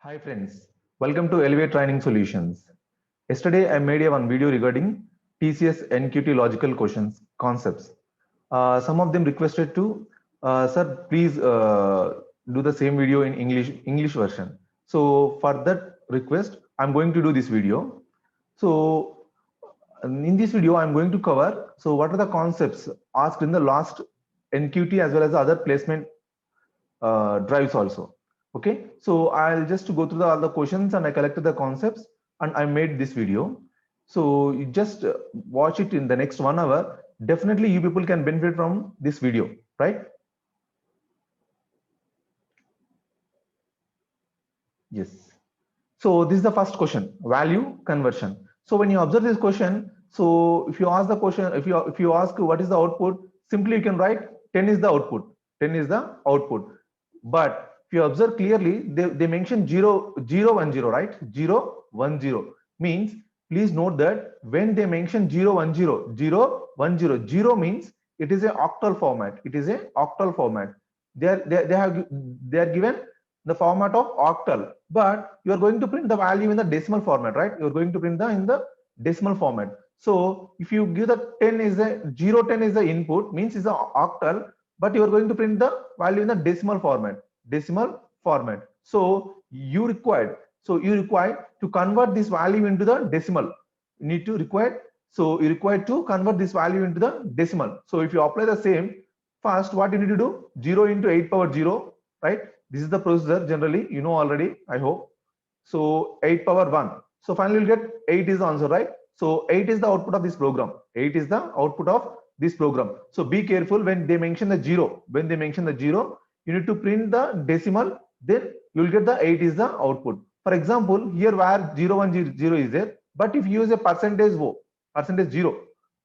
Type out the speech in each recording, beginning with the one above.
Hi friends, welcome to Elevate Training Solutions. Yesterday I made one video regarding TCS NQT logical questions concepts. Some of them requested to, sir, please do the same video in English version. So for that request, I'm going to do this video. So in this video, I'm going to cover. So what are the concepts asked in the last NQT as well as the other placement drives also. Okay, so I'll just go through all the questions and I collected the concepts and I made this video. So you just watch it in the next 1 hour. Definitely you people can benefit from this video, right? Yes. So this is the first question, value conversion. So when you observe this question, so if you ask the question, if you ask what is the output, simply you can write 10 is the output. 10 is the output. But if you observe clearly, they mention 0, 0, 1, 0, right? 0, 1, 0 means, please note that when they mention 0, 1, 0, 0, 1, 0, 0 means it is a octal format. It is a octal format. They are given the format of octal, but you are going to print the value in the decimal format, right? You are going to print the in the decimal format. So if you give the 10 is a 0, 10 is the input, means is a octal, but you are going to print the value in the decimal format. So you require to convert this value into the decimal. You need to require so you require to convert this value into the decimal. So if you apply the same, first what you need to do, 0 into 8 power 0, right? This is the procedure generally, you know already, I hope. So 8 power 1. So finally you'll get 8 is the answer, right? So 8 is the output of this program. 8 is the output of this program. So be careful when they mention the 0. When they mention the 0, you need to print the decimal, then you'll get the 8 is the output. For example, here where 0, 1, 0 is there, but if you use a percentage O, percentage 0,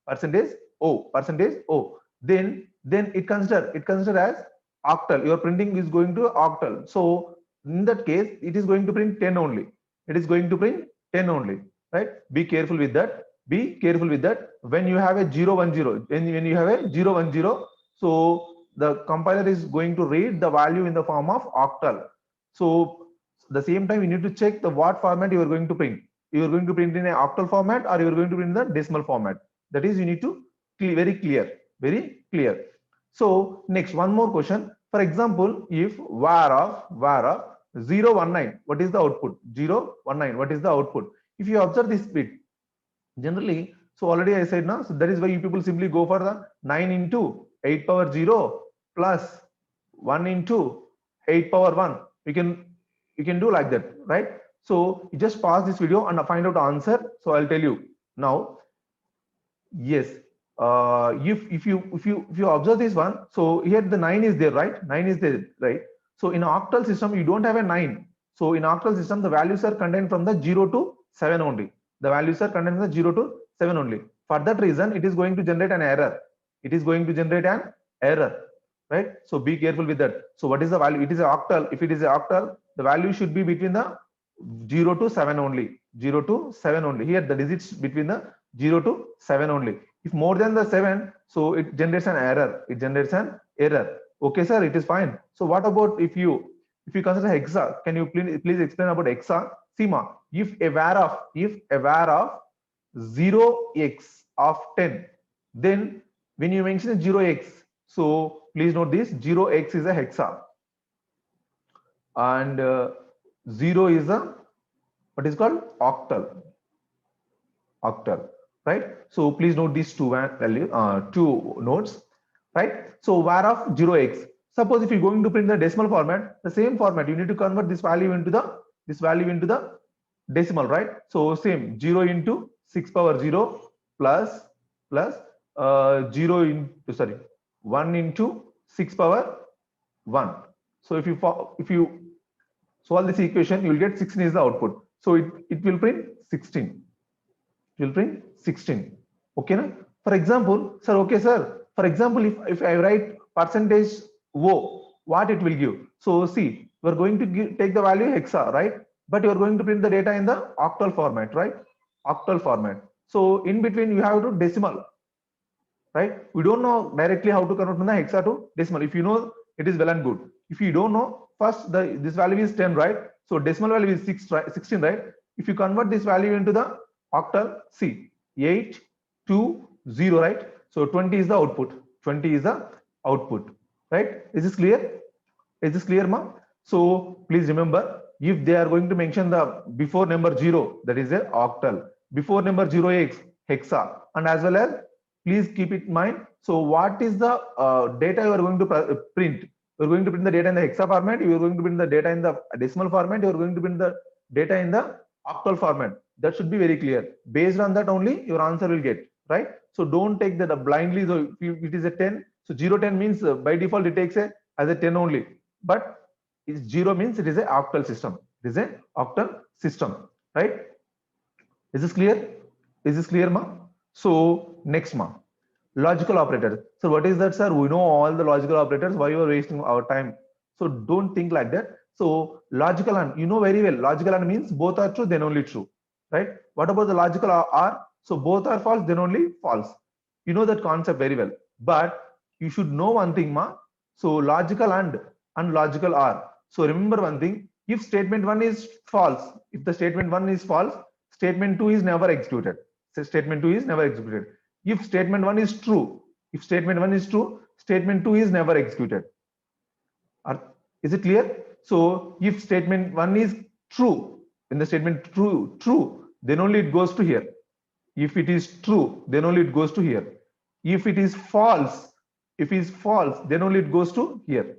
percentage O, then it consider as octal. Your printing is going to octal. So in that case, it is going to print 10 only. It is going to print 10 only, right? Be careful with that. Be careful with that. When you have a 0, 1, 0, when you have a 0, 1, 0, so the compiler is going to read the value in the form of octal. So the same time you need to check the what format you are going to print. You are going to print in an octal format or you are going to print in the decimal format. That is, you need to very clear. So next, one more question. For example, if var of 019, what is the output? 019, what is the output? If you observe this bit, generally, so already I said now, so that is why you people simply go for the 9 into 8 power 0 plus 1 into 8 power 1. You can do like that, right? So you just pause this video and find out answer. So I'll tell you now. Yes. If you observe this one, so here the 9 is there, right? 9 is there, right? So in octal system, you don't have a 9. So in octal system, the values are contained from the 0 to 7 only. The values are contained from the 0 to 7 only. For that reason, it is going to generate an error. It is going to generate an error, right? So be careful with that. So what is the value? It is an octal. If it is an octal, the value should be between the 0 to 7 only. 0 to 7 only. Here the digits between the 0 to 7 only. If more than the 7, so it generates an error. It generates an error. Okay, sir, it is fine. So what about if you consider hexa? Can you please explain about hexa? Sima, if a var of 0x of 10, then when you mention 0x, so please note this, 0x is a hexa and 0 is a what is called octal, right? So please note these two notes, right? So var of 0x, suppose if you're going to print the decimal format, the same format, you need to convert this value into the decimal, right? So same 0 into 6 power 0 plus 0 into 1 into 6 power 1. So if you solve this equation, you will get 16 is the output. So it will print 16. It will print 16. Okay, na? For example, sir, okay, sir. For example, if I write percentage O, what it will give? So see, we're going to take the value hexa, right? But you're going to print the data in the octal format, right? Octal format. So in between, you have to decimal, right? We don't know directly how to convert from the hexa to decimal. If you know, it is well and good. If you don't know, first this value is 10, right? So decimal value is 16, right? If you convert this value into the octal, see 8, 2, 0, right? So 20 is the output. 20 is the output, right? Is this clear? Is this clear, ma? So please remember, if they are going to mention the before number 0, that is a octal. Before number 0x, hexa, and as well as please keep it in mind. So what is the data you are going to print? You are going to print the data in the hexa format. You are going to print the data in the decimal format. You are going to print the data in the octal format. That should be very clear. Based on that only your answer will get, right? So don't take that blindly. So if it is a 10, so 0 10 means by default it takes a as a 10 only. But 0 means it is a octal system. It is a octal system, right? Is this clear? Is this clear, ma? So next, ma, logical operators. So what is that, sir? We know all the logical operators. Why you are wasting our time? So don't think like that. So logical and you know very well. Logical and means both are true, then only true, right? What about the logical are? So both are false, then only false. You know that concept very well. But you should know one thing, ma. So logical and logical are. So remember one thing. If statement 1 is false, if the statement 1 is false, statement 2 is never executed. So statement 2 is never executed. If statement 1 is true, if statement 1 is true, statement 2 is never executed. Is it clear? So if statement 1 is true, in the statement true, then only it goes to here. If it is true, then only it goes to here. If it is false, then only it goes to here.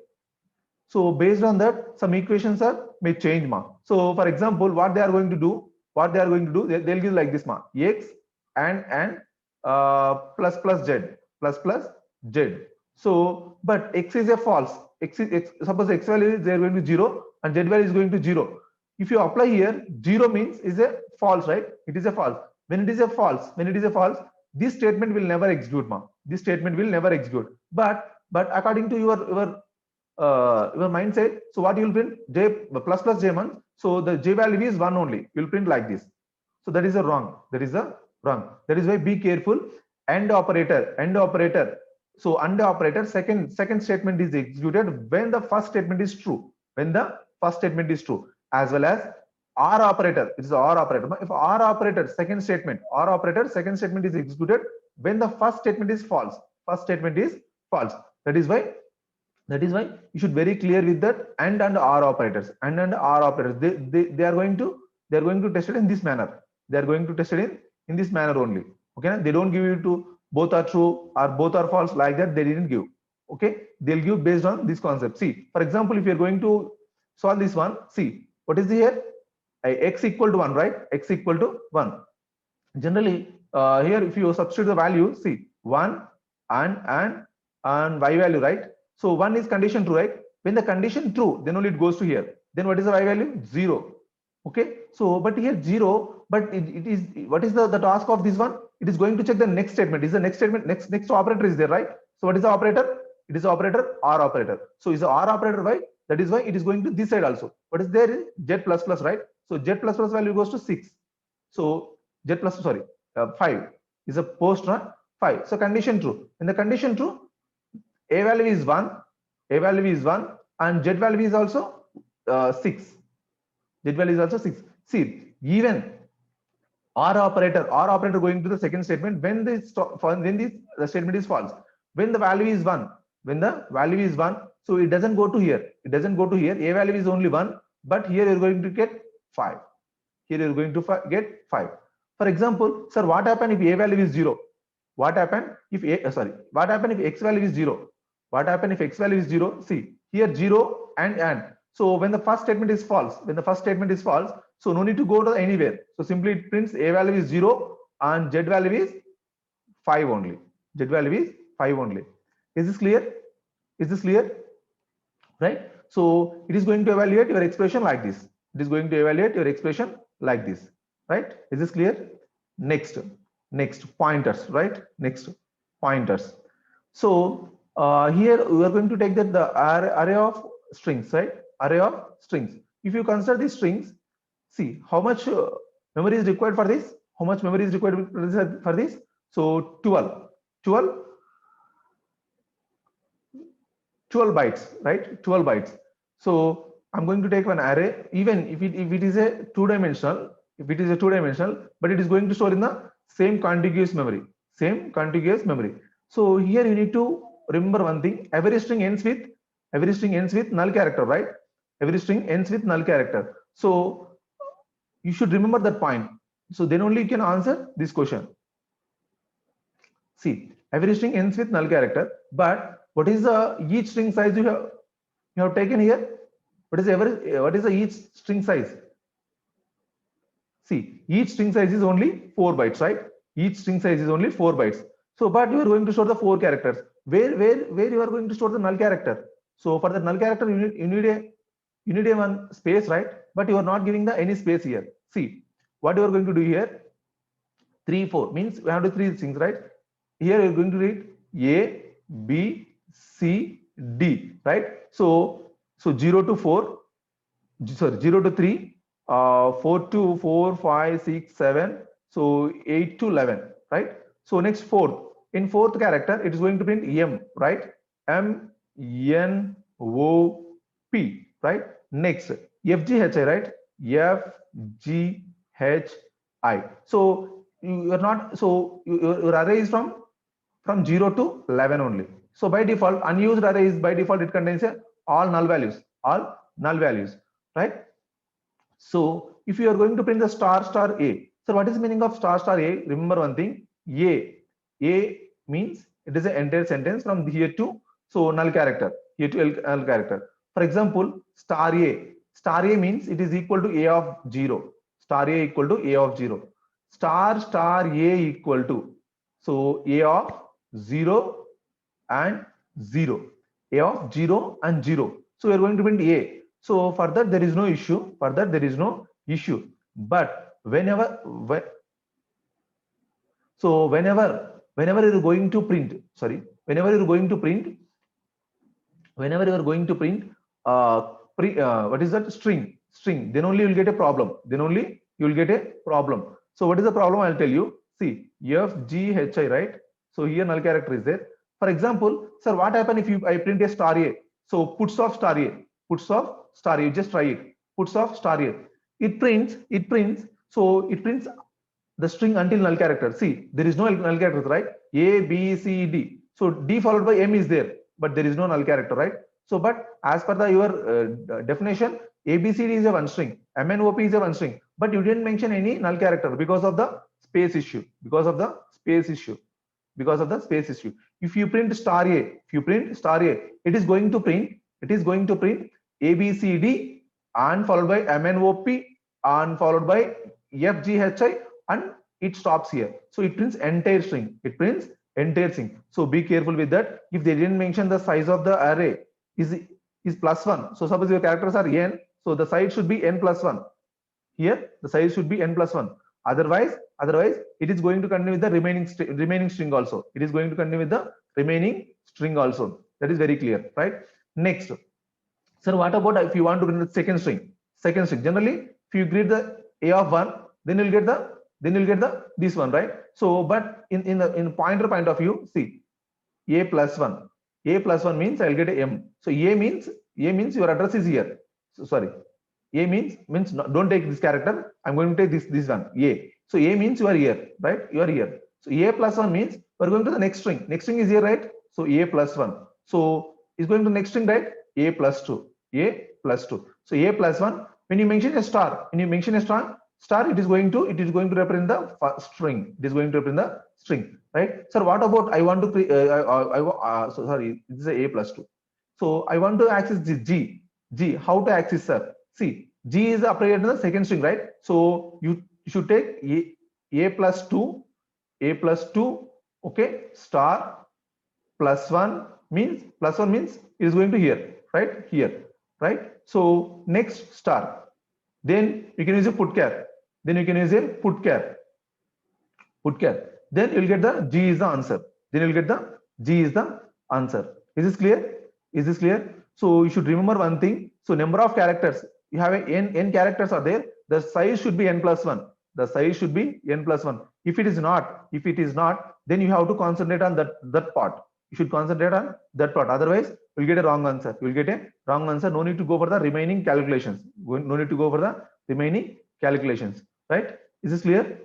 So based on that, some equations may change, ma. So for example, what they are going to do, they'll give like this, ma, x and plus z. So but x is a false. Suppose x value is there going to 0 and z value is going to 0. If you apply here, 0 means is a false, right? It is a false. When it is a false, this statement will never execute, ma. This statement will never execute. But according to your mindset, so what you will print? J plus j1. So the j value is 1 only. You will print like this. So that is a wrong. That is why be careful. AND operator. So AND operator, second statement is executed when the first statement is true. As well as OR operator. It is OR operator. If OR operator, second statement is executed when the first statement is false. That is why you should very clear with that and OR operators. They are going to test it in this manner. They are going to test it in this manner only. Okay, they don't give you to both are true or both are false like that. They didn't give. Okay, they'll give based on this concept. See, for example, if you're going to solve this one, see what is here? X equal to 1, right? X equal to 1. Generally, here if you substitute the value, see 1 and y value, right? So 1 is condition true, right? When the condition true, then only it goes to here. Then what is the y value? 0. Okay. So, but here 0, but it is, what is the task of this one? It is going to check the next statement. Is the next statement, next operator is there, right? So what is the operator? It is operator OR operator. So is the OR operator, right? That is why it is going to this side also. What is there? Z plus plus, right? So Z plus plus value goes to 6. So Z plus, 5 is a post, 5. So condition true. In the condition true, a value is 1, and z value is also 6. Z value is also 6. See, even OR operator going to the second statement when the statement is false. When the value is 1, so it doesn't go to here. A value is only 1, but here you're going to get 5. For example, sir, what happen if a value is 0? What happen if x value is 0? See, here 0 and. So when the first statement is false, so no need to go to anywhere. So simply it prints a value is 0 and z value is 5 only. Is this clear? Right? So it is going to evaluate your expression like this. Right? Is this clear? Next pointers, right? Next pointers. So here we are going to take that the array of strings, right? If you consider these strings, see how much memory is required for this. So 12 bytes, right? 12 bytes. So I'm going to take one array, even if it is a two-dimensional, but it is going to store in the same contiguous memory, So here you need to remember one thing: every string ends with null character, right? Every string ends with null character. So you should remember that point. So then only you can answer this question. See, every string ends with null character, but what is the each string size you have taken here? What is the each string size? See, each string size is only 4 bytes, right? Each string size is only 4 bytes. So, but you are going to store the 4 characters. Where you are going to store the null character? So for the null character, you need a one space, right? But you are not giving the any space here. See, what you are going to do here? 3, 4 means we have to three things, right? Here you're going to read A, B, C, D, right? So 0 to 4, sorry, 0 to 3, 4 to 4, 5, 6, 7, so 8 to 11, right? So next fourth, in fourth character, it is going to print M, right? M, N, O, P, right? Next, F, G, H, I, right? F, G, H, I. So you are not, so your array is from 0 to 11 only. So by default, unused array is by default, it contains all null values, right? So if you are going to print the star star A, so what is the meaning of star star A? Remember one thing, A means it is an entire sentence from here to, so null character, here to null character. For example, star A means it is equal to A of 0, star A equal to A of 0, star A equal to, so A of 0 and 0, A of 0 and 0. So we are going to print A. So for that there is no issue. But whenever you are going to print, whenever you are going to print, what is that, string, then only you will get a problem. So what is the problem? I'll tell you. See, F, G, H, I, right? So here null character is there. For example, sir, what happen if I print a star A? So puts of star A, you just try it. Puts of star A. It prints the string until null character. See, there is no null character, right? A, B, C, D. So D followed by M is there, but there is no null character, right? So, but as per your definition, A, B, C, D is a one string, M, N, O, P is a one string, but you didn't mention any null character because of the space issue. If you print star A, it is going to print A, B, C, D and followed by M, N, O, P and followed by F, G, H, I, and it stops here. So it prints entire string. So be careful with that. If they didn't mention the size of the array is +1. So suppose your characters are n, so the size should be n plus 1. Here the size should be n plus 1. Otherwise it is going to continue with the remaining string also. That is very clear, right? Next, sir, what about if you want to print the second string? Generally, if you greet the A of 1, then you'll get the this one, right? So, but in pointer point of view, see, A plus 1 means I'll get a M. So A means your address is here. So sorry, A means don't take this character. I'm going to take this one, A. So A means you are here, right? You are here. So A plus 1 means we're going to the next string. Next string is here, right? So A plus 1. So is going to the next string, right? A plus 2. So A plus 1. When you mention a star, it is going to represent the string. Right? Sir, what about I want to sorry, this is A plus 2. So I want to access this G. How to access, sir? See, G is applied to the second string, right? So you should take A plus 2, okay, star plus 1 means it is going to here, right? So next star. Then you can use a putchar. Then you'll get the G is the answer. Is this clear? So you should remember one thing. So number of characters, you have n characters are there. The size should be n plus 1. If it is not, then you have to concentrate on that part. You should concentrate on that part. Otherwise, you'll get a wrong answer. You'll get a wrong answer. No need to go for the remaining calculations. No need to go for the remaining calculations. Right? Is this clear?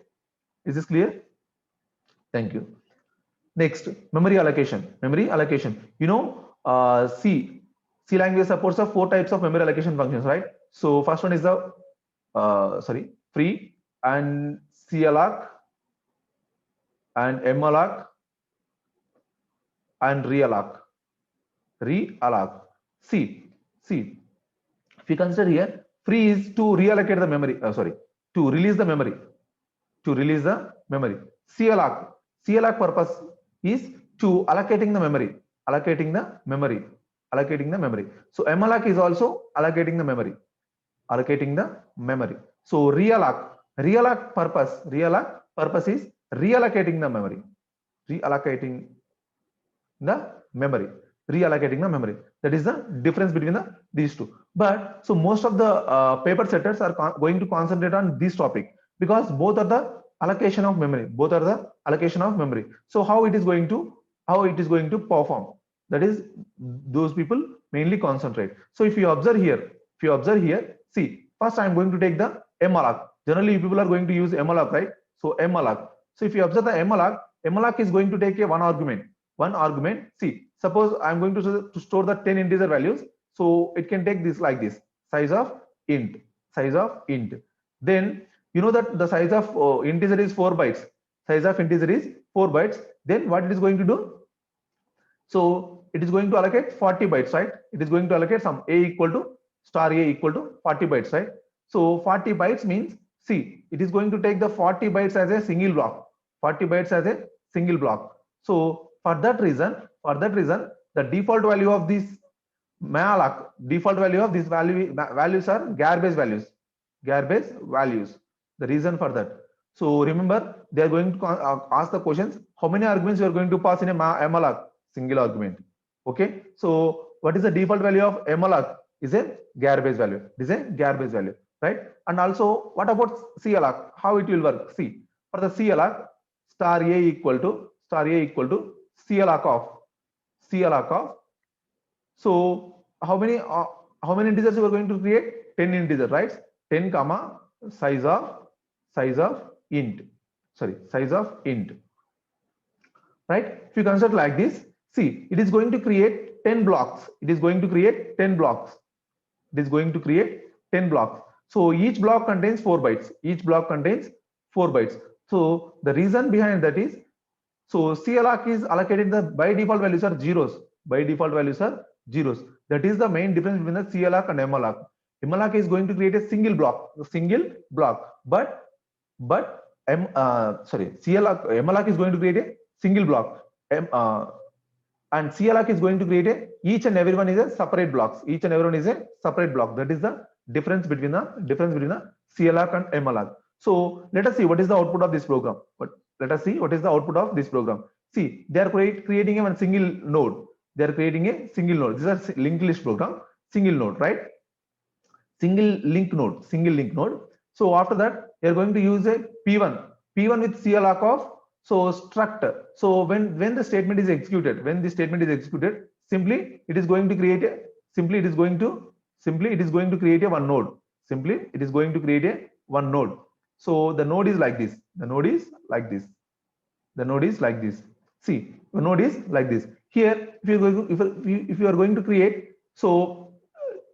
Is this clear? Thank you. Next, memory allocation. Memory allocation. You know, C language supports the 4 types of memory allocation functions, right? So first one is the free and calloc and malloc and realloc. See, if you consider here, free is to reallocate the memory. To release the memory. To release the memory. Calloc purpose is to allocating the memory. Allocating the memory. So malloc is also allocating the memory. So realloc purpose is reallocating the memory. Reallocating the memory. That is the difference between these two. But so most of the paper setters are going to concentrate on this topic, because both are the allocation of memory. So how it is going to perform, that is those people mainly concentrate. So if you observe here, see, first I am going to take the malloc. Generally people are going to use malloc, right? So malloc. So if you observe the malloc is going to take a one argument. See, suppose I'm going to store the 10 integer values. So it can take this like this, size of int. Then you know that the size of integer is 4 bytes. Then what it is going to do? So it is going to allocate 40 bytes, right? It is going to allocate some a equal to 40 bytes, right? So 40 bytes means, see, it is going to take the 40 bytes as a single block. So for that reason, the default value of this malloc, values are garbage values. The reason for that. So remember, they are going to ask the questions, how many arguments you are going to pass in a malloc? Single argument. Okay. So what is the default value of malloc? Is a garbage value. Right? And also, what about calloc? How it will work? See, for the calloc, star a equal to calloc of. So how many integers you are going to create? 10 integers, right? 10 comma size of int. Right? If you consider like this, see, it is going to create 10 blocks. So each block contains 4 bytes. So the reason behind that is, so calloc is allocated, the by default values are zeros. That is the main difference between the calloc and malloc. Malloc is going to create a single block, but malloc is going to create a single block, and calloc is going to create each and every one is a separate blocks. That is the difference between the calloc and malloc. So let us see what is the output of this program. See, they are creating a single node. This is a linked list program, single node, right? Single link node. So after that, they are going to use a P1 with calloc of struct. So when the statement is executed, simply it is going to create a one node. So the node is like this. See, the node is like this. Here, if you are going to create, so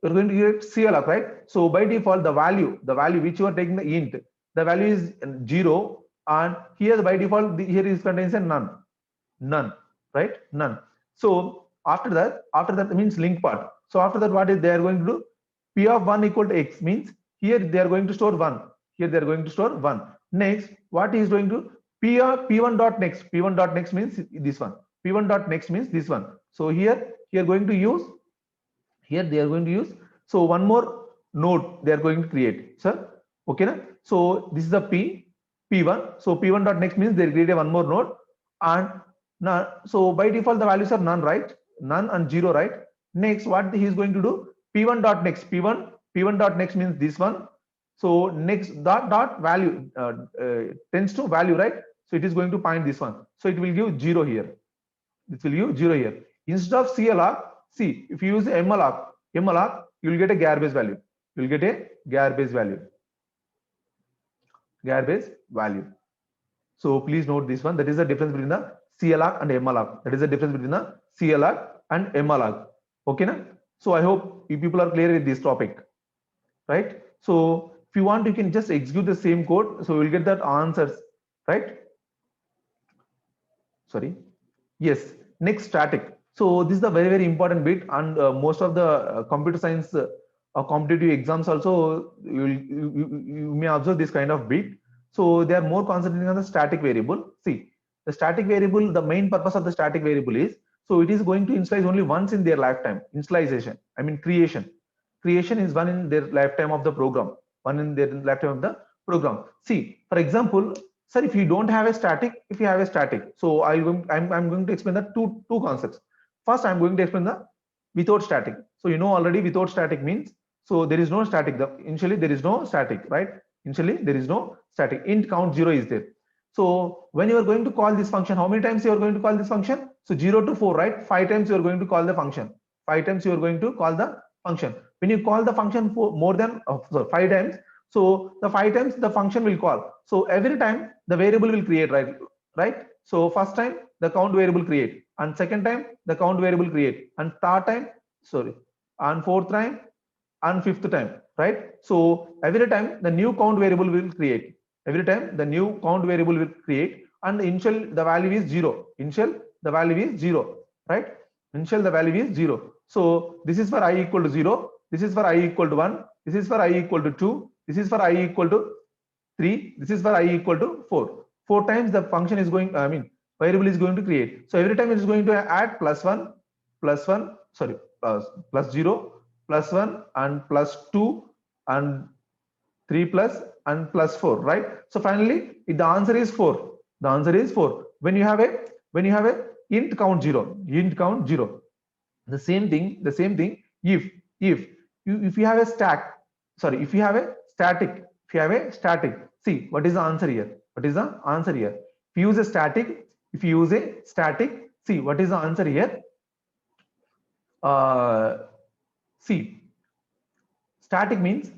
you're going to create calloc, right? So by default, the value which you are taking the int, the value is 0, and here by default here is contains a none, right? None. So after that means link part. So after that, what is they are going to do? P of 1 equal to x means here they are going to store 1. Next, what is going to p1 dot next? P1 dot next means this one. So here they are going to use so one more node they are going to create, sir. Okay, na? So this is the p1. So p1 dot next means they create one more node, and now so by default the values are none, right? None and 0, right? Next, what he is going to do? P1 dot next. P1 dot next means this one. So next dot value tends to value, right? So it is going to point this one. So it will give 0 here. This will give 0 here. Instead of CLR, see, if you use MLR, you will get a garbage value. You will get a garbage value. Garbage value. So please note this one. That is the difference between the CLR and MLR. That is the difference between the CLR and MLR. Okay, na? So I hope you people are clear with this topic, right? So if you want, you can just execute the same code. So we'll get that answers, right? Sorry. Yes. Next, static. So this is a very important bit, and most of the computer science competitive exams also you may observe this kind of bit. So they are more concentrating on the static variable. See, the static variable, the main purpose of the static variable is, so it is going to initialize only once in their lifetime. Initialization, I mean creation. Creation is one in their lifetime of the program. One in their lifetime of the program. See, for example, sir, if you don't have a static, if you have a static, so I'm going to explain the two concepts. First, I'm going to explain the without static. So you know already without static means, so there is no static. Initially there is no static, right? Initially there is no static. Int count 0 is there. So when you are going to call this function, how many times you are going to call this function? So 0 to 4, right? 5 times you are going to call the function. 5 times you are going to call the function. When you call the function for more than 5 times, so the 5 times the function will call. So every time the variable will create, right? So first time the count variable create, and second time the count variable create, and third time, sorry, and fourth time, and fifth time, right? So every time the new count variable will create. Every time the new count variable will create, and initial the value is 0. Initial the value is 0, right? Initial the value is 0. So this is for I equal to 0. This is for I equal to 1. This is for I equal to 2. This is for I equal to 3. This is for I equal to 4. 4 times the function is going, I mean, variable is going to create. So every time it is going to add +1, +1, sorry, +0, +1, and +2, and 3 plus, and +4, right? So finally, the answer is 4. The answer is 4. When you have a int count 0, int count 0. The same thing, if you have a stack, sorry, if you have a static, see what is the answer here? What is the answer here? If you use a static, see what is the answer here? See, static means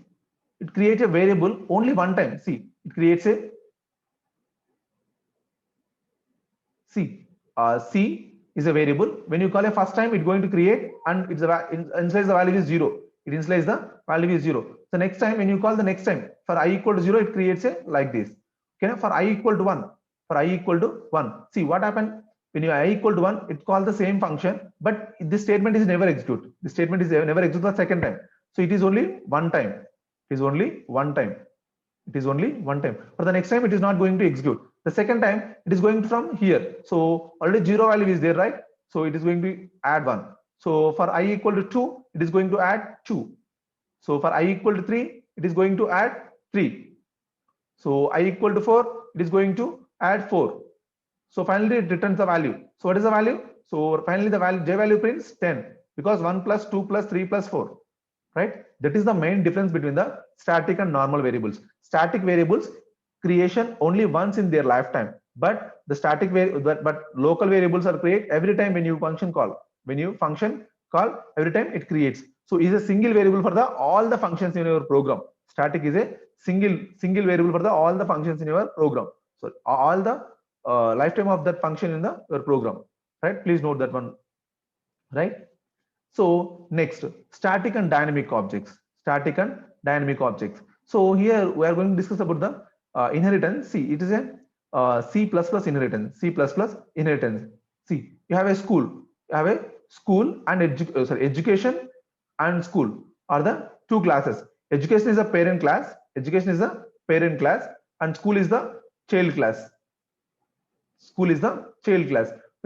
it creates a variable only one time. See, it creates a C is a variable. When you call a first time, it's going to create, and it's initialize the value is 0. It initialize the value is 0. So next time, when you call the next time, for I equal to 0, it creates a like this. Okay, for I equal to 1, see what happened when you I equal to 1, it calls the same function, but this statement is never executed. This statement is never executed the second time. So it is only one time. It is only one time. For the next time, it is not going to execute. The second time, it is going from here. So already 0 value is there, right? So it is going to add 1. So for I equal to 2, it is going to add 2. So for I equal to 3, it is going to add 3. So I equal to 4, it is going to add 4. So finally, it returns the value. So what is the value? So finally, the value J value prints 10, because 1 plus 2 plus 3 plus 4, right? That is the main difference between the static and normal variables. Static variables creation only once in their lifetime, but the static but local variables are created every time when you function call. Every time it creates. So is a single variable for all the functions in your program. Static is a single variable for all the functions in your program. So all the lifetime of that function in your program, right? Please note that one, right? So next, static and dynamic objects. So here we are going to discuss about the inheritance. See, it is a C++ inheritance. See, you have a school. And education and school are the two classes. Education is a parent class. And school is the child class. When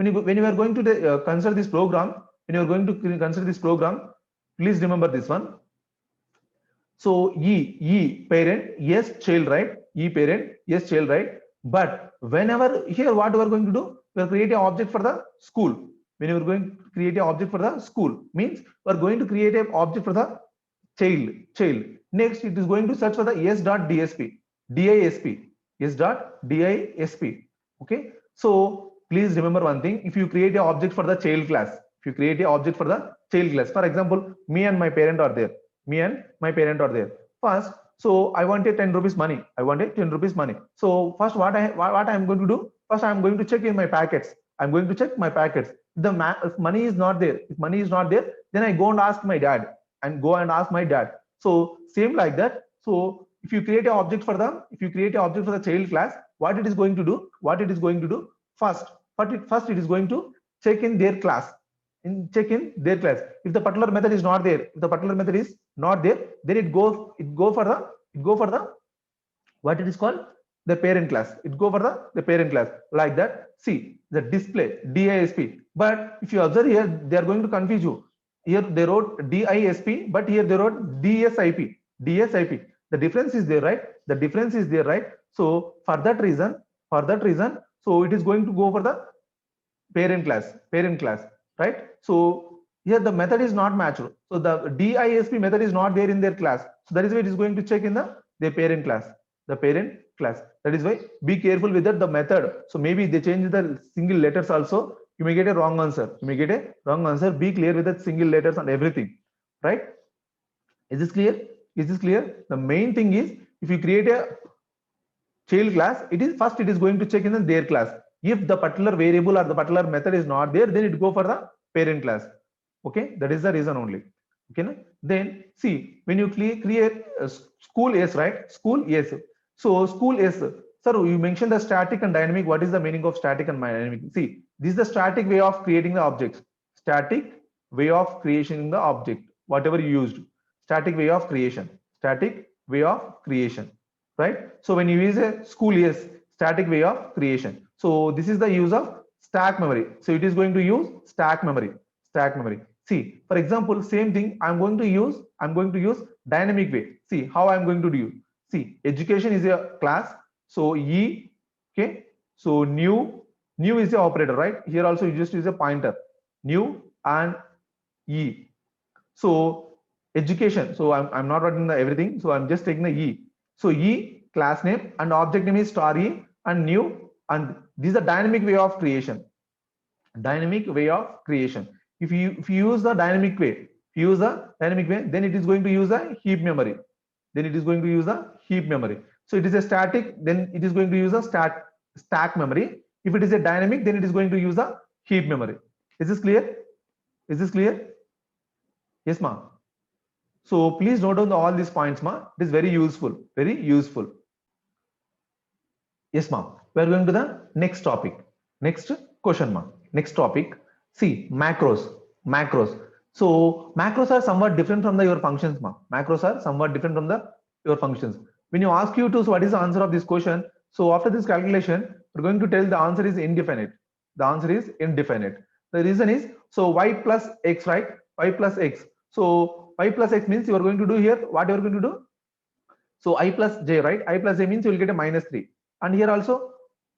you are going to consider this program, please remember this one. So E parent, yes child, right? E parent, yes child, right? But whenever here, what we are going to do? We are creating an object for the school. When you are going to create an object for the school, means we are going to create an object for the child. Next, it is going to search for the s.disp. Okay. So please remember one thing. If you create an object for the child class, if you create an object for the child class, for example, me and my parent are there. Me and my parent are there. First, so I wanted 10 rupees money. I wanted 10 rupees money. So first, what I am going to do? First, I am going to check in my packets. I'm going to check my packets. If money is not there, then I go and ask my dad So same like that. So if you create an object for the child class, what it is going to do? First, it is going to check in their class. If the particular method is not there, then it go for the what it is called, the parent class. It go for the parent class, like that. See the display DISP, but if you observe here, they are going to confuse you. Here they wrote DISP, but here they wrote DSIP. The difference is there, right? So for that reason, so it is going to go for the parent class, right? So here the method is not matched. So the DISP method is not there in their class. So that is why it is going to check in their parent class. That is why be careful with that, the method. So maybe they change the single letters also. You may get a wrong answer. Be clear with the single letters and everything, right? Is this clear? The main thing is, if you create a child class, it is going to check in their class. If the particular variable or the particular method is not there, then it go for the parent class. Okay, that is the reason only. Okay, then see, when you create school S, right? School S. So school S, sir, you mentioned the static and dynamic. What is the meaning of static and dynamic? See, this is the static way of creating the objects. Static way of creating the object, whatever you used. Static way of creation. Right? So when you use a school S, static way of creation. So this is the use of stack memory. So it is going to use stack memory. See, for example, same thing I'm going to use dynamic way. See how I'm going to do. See, education is a class. So E, okay. So new is the operator, right? Here also you just use a pointer, new and E. So education. So I'm not writing the everything. So I'm just taking the E. So E, class name, and object name is star E, and new, and this is a dynamic way of creation. If you use the dynamic way, then it is going to use a heap memory. So it is a static, then it is going to use a stack memory. If it is a dynamic, then it is going to use a heap memory. Is this clear? Yes, ma'am. So please note down all these points, ma. It is very useful. Yes, ma'am. We are going to the next topic. Next question, ma. Next topic. See, macros. So macros are somewhat different from your functions, ma. Your functions. When you ask you to, so what is the answer of this question? So after this calculation, we're going to tell the answer is indefinite. The reason is, so y plus x, right? So y plus x means you are going to do here, what you are going to do? So I plus j, right? I plus j means you will get a -3. And here also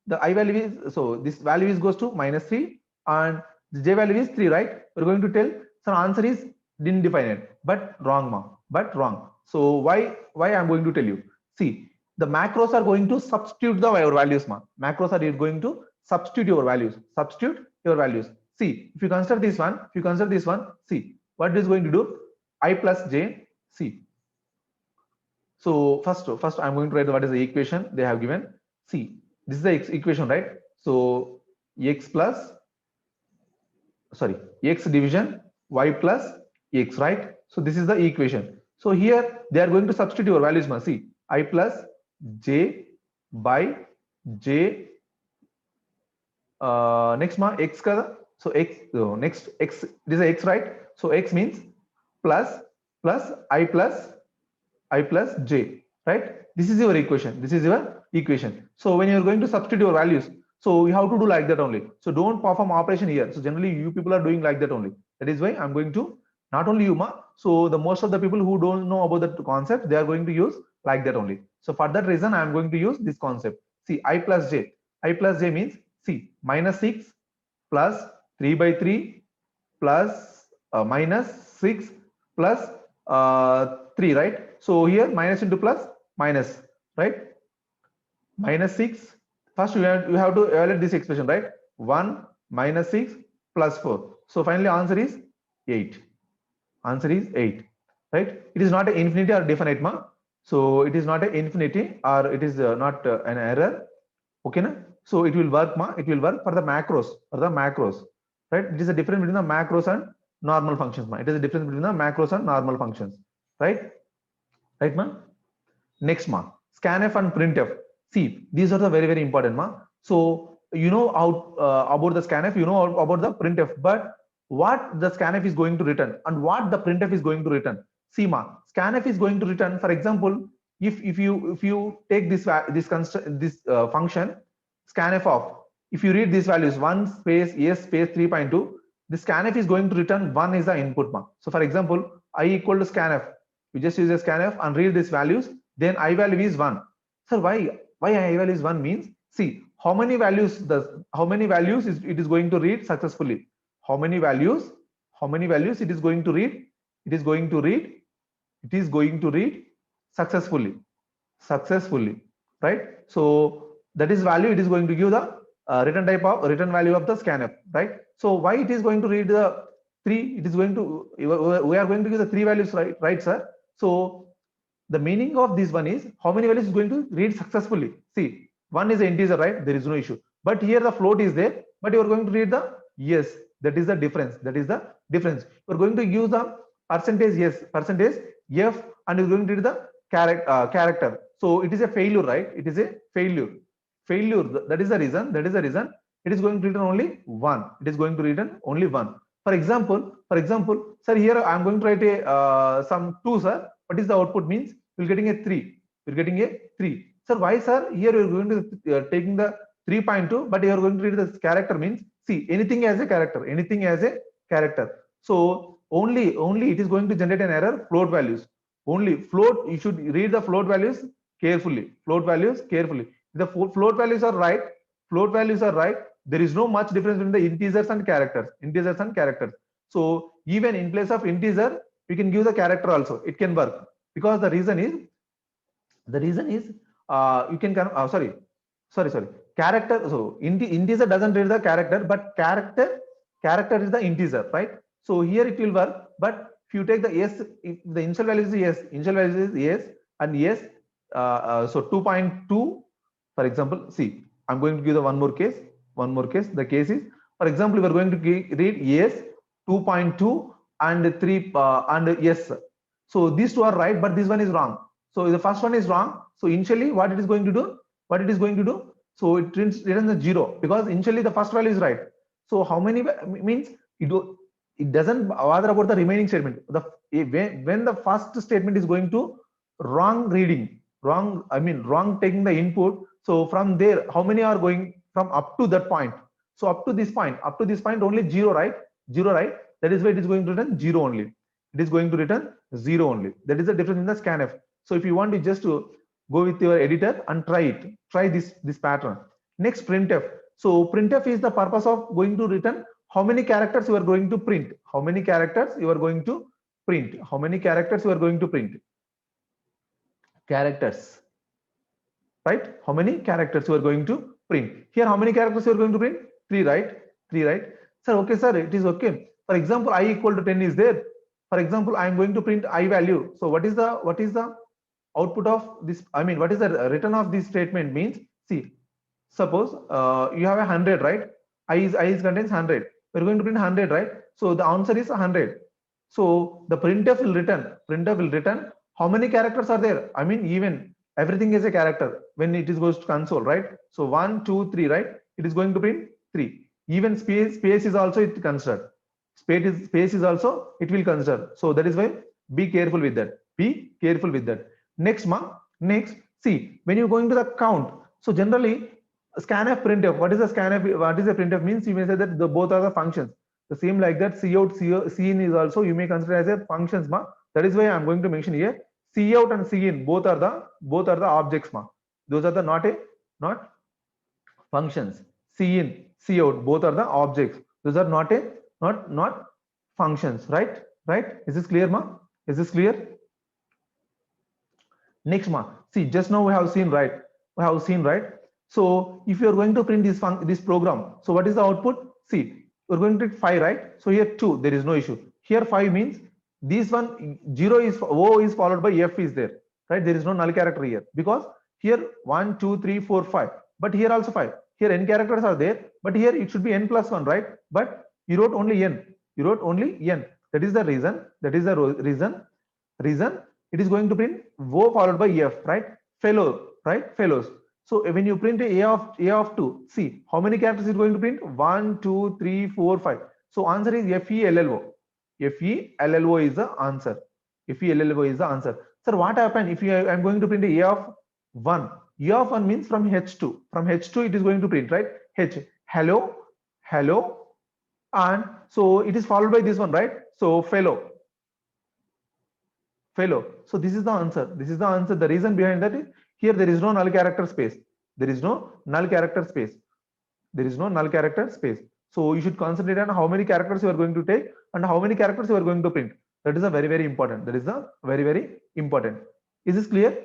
the I value is, so this value is goes to -3 and the j value is 3, right? We're going to tell, so answer is indefinite, but wrong, ma. So why I'm going to tell you? See, the macros are going to substitute your values, ma. Macros are going to substitute your values. See, if you consider this one, see what it is going to do. I plus j. See, so first I'm going to write what is the equation they have given. See, this is the equation, right? So x division y plus x, right? So this is the equation. So here they are going to substitute your values, ma. See, I plus j by j, next ma x ka, so x, next x, this is x, right? So x means plus I plus j, right? This is your equation. So when you are going to substitute your values, so you have to do like that only. So don't perform operation here. So generally you people are doing like that only. That is why I'm going to, not only you, ma. So the most of the people who don't know about the concept, they are going to use like that only. So for that reason, I'm going to use this concept. See, I plus j means, see, -6 plus 3 by 3 plus -6 plus 3, right? So here minus into plus minus, right? -6. First you have to evaluate this expression, right? 1 minus 6 plus 4. So finally answer is 8. Answer is 8, right? It is not an infinity or definite ma. So it is not an infinity or it is not an error. Okay na? So it will work ma. It will work for the macros, right? It is a difference between the macros and normal functions ma. It is a difference between the macros and normal functions, right? Right ma. Next ma, scanf and printf. See, these are the very important ma. So you know how about the scanf, you know about the printf, but what the scanf is going to return and what the printf is going to return. See ma, scanf is going to return, for example, if you take this function scanf of, if you read these values 1 space s space 3.2, the scanf is going to return 1 is the input ma. So for example, I equal to scanf, you just use a scanf and read these values, then I value is 1. So why I value is 1 means, see how many values it is going to read successfully. How many values it is going to read? It is going to read successfully, right? So that is value it is going to give the return value of the scanf, right? So why it is going to read the 3? It is going to, we are going to give the 3 values, right sir? So the meaning of this one is how many values is going to read successfully. See, 1 is an integer, right? There is no issue. But here the float is there, but you are going to read the yes. That is the difference. You are going to use the percentage yes, percentage f, and you are going to read the character. So it is a failure, right? It is a failure. That is the reason. It is going to return only 1. It is going to return only 1. For example, sir, here I am going to write a some 2, sir. What is the output means? You're getting a 3. You're getting a 3. Sir, why, sir? Here you're going to taking the 3.2, but you are going to read this character means, see, anything as a character. So only it is going to generate an error, float values. Only float, you should read the float values carefully. The float values are right. There is no much difference between the integers and characters. So even in place of integer, we can give the character also. It can work, because the reason is you can sorry, character. So integer doesn't read the character, but character is the integer, right? So here it will work. But if you take the yes, if the initial value is yes, and yes, so 2.2, for example, see, I'm going to give the one more case. The case is, for example, we are going to read yes, 2.2 and 3 and yes. So these two are right, but this one is wrong. So the first one is wrong. So initially, what it is going to do? So it returns the 0, because initially the first value is right. So how many means it doesn't bother about the remaining statement. When the first statement is going to wrong taking the input. So from there, how many are going from up to that point? So up to this point only 0, right? That is why it is going to return 0 only. That is the difference in the scanf. So if you want to just to go with your editor and try this pattern. Next, printf. So printf is the purpose of going to return how many characters you are going to print. Characters, right? How many characters you are going to print? Here, how many characters you are going to print? 3, right? Sir, okay, sir, it is okay. For example, I equal to 10 is there. For example, I am going to print I value. So what is the output of this? What is the return of this statement means? See, suppose you have 100, right? I is contains 100. We're going to print 100, right? So the answer is 100. So the printf will return how many characters are there? Even everything is a character when it is goes to console, right? So 1, 2, 3, right? It is going to print 3. Even space is also it considered. Space is also it will consider. So that is why be careful with that. Next, see, when you go into the count. So generally, scanf printf. What is a printf means? You may say that both are the functions. The same like that, cout, cin is also you may consider as a functions ma. That is why I'm going to mention here. Cout and cin both are the objects ma. Those are the not functions. Cin, cout both are the objects. Those are not functions, right? Is this clear ma? Next ma, see, just now we have seen right So if you are going to print this program, so what is the output? See, we're going to take 5, right? So here 2, there is no issue. Here 5 means this one 0 is O is followed by F is there, right? There is no null character here because here 1, 2, 3, 4, 5, but here also 5. Here n characters are there, but here it should be n plus 1, right? But you wrote only n. You wrote only n. That is the reason. That is the reason it is going to print O followed by F, right? Fellow, right? Fellows. So when you print a of 2, see how many characters is going to print? 1, 2, 3, 4, 5. So answer is FELLO. FELLO is the answer. FELLO is the answer. Sir, what happened if I'm going to print a of 1? A of 1 means from H2. From H2 it is going to print, right? H, hello, hello, and so it is followed by this one, right? So fellow. So this is the answer. This is the answer. The reason behind that is here there is no null character space. There is no null character space. There is no null character space. So you should concentrate on how many characters you are going to take and how many characters you are going to print. That is a very, very important. That is a very, very important. Is this clear?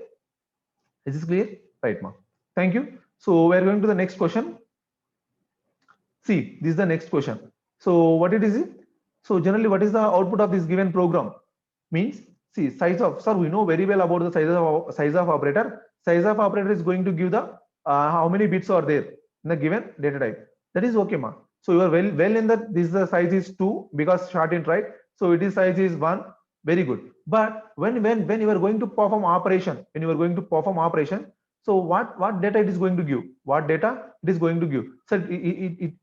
Is this clear? Right, ma. Thank you. So we are going to the next question. See, this is the next question. So what it is? So generally, what is the output of this given program? Means, see, size of, sir, we know very well about the size of operator. Size of operator is going to give the how many bits are there in the given data type. That is okay, ma. So you are well in that. This the size is 2 because short int, right? So it is size is 1. Very good. But when you are going to perform operation, so what data it is going to give? What data it is going to give? So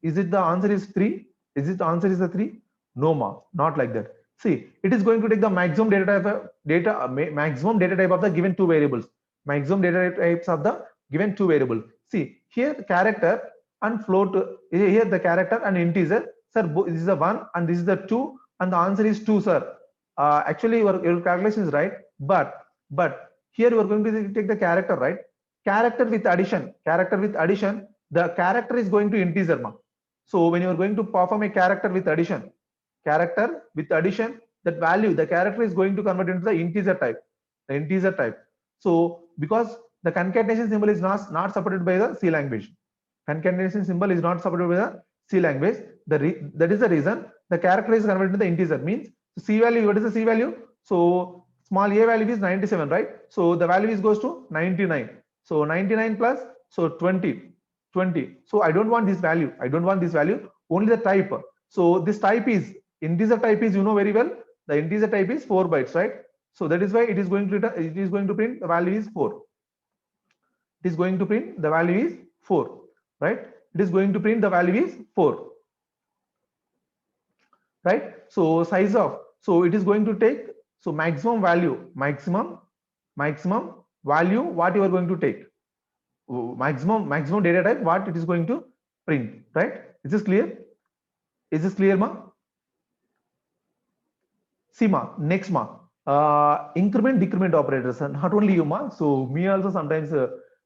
is it the answer is 3? Is it the answer is the 3? No, ma, not like that. See, it is going to take the maximum data type maximum data type of the given two variables. Maximum data types of the given two variables. See, here character and float, here the character and integer. Sir, this is the 1 and this is the 2 and the answer is 2, sir. Actually your calculation is right, but here you are going to take the character, right? Character with addition, the character is going to integer, ma. So when you are going to perform a character with addition, that value, the character is going to convert into the integer type. So because the concatenation symbol is not supported by the C language, concatenation symbol is not supported by the C language. That is the reason the character is converted into the integer. Means C value, what is the C value? So small a value is 97, right? So the value is goes to 99. So 99 plus, so 20. So I don't want this value. Only the type. So this type is integer type is, you know very well, the integer type is 4 bytes, right? So that is why it is going to return, it is going to print the value is 4. It is going to print the value is 4, right? It is going to print the value is 4, right? So size of, so it is going to take, so maximum value, maximum value, what you are going to take, maximum data type, what it is going to print, right? Is this clear? Is this clear, ma? See, ma, next, ma, increment decrement operators, and not only you, ma, so me also sometimes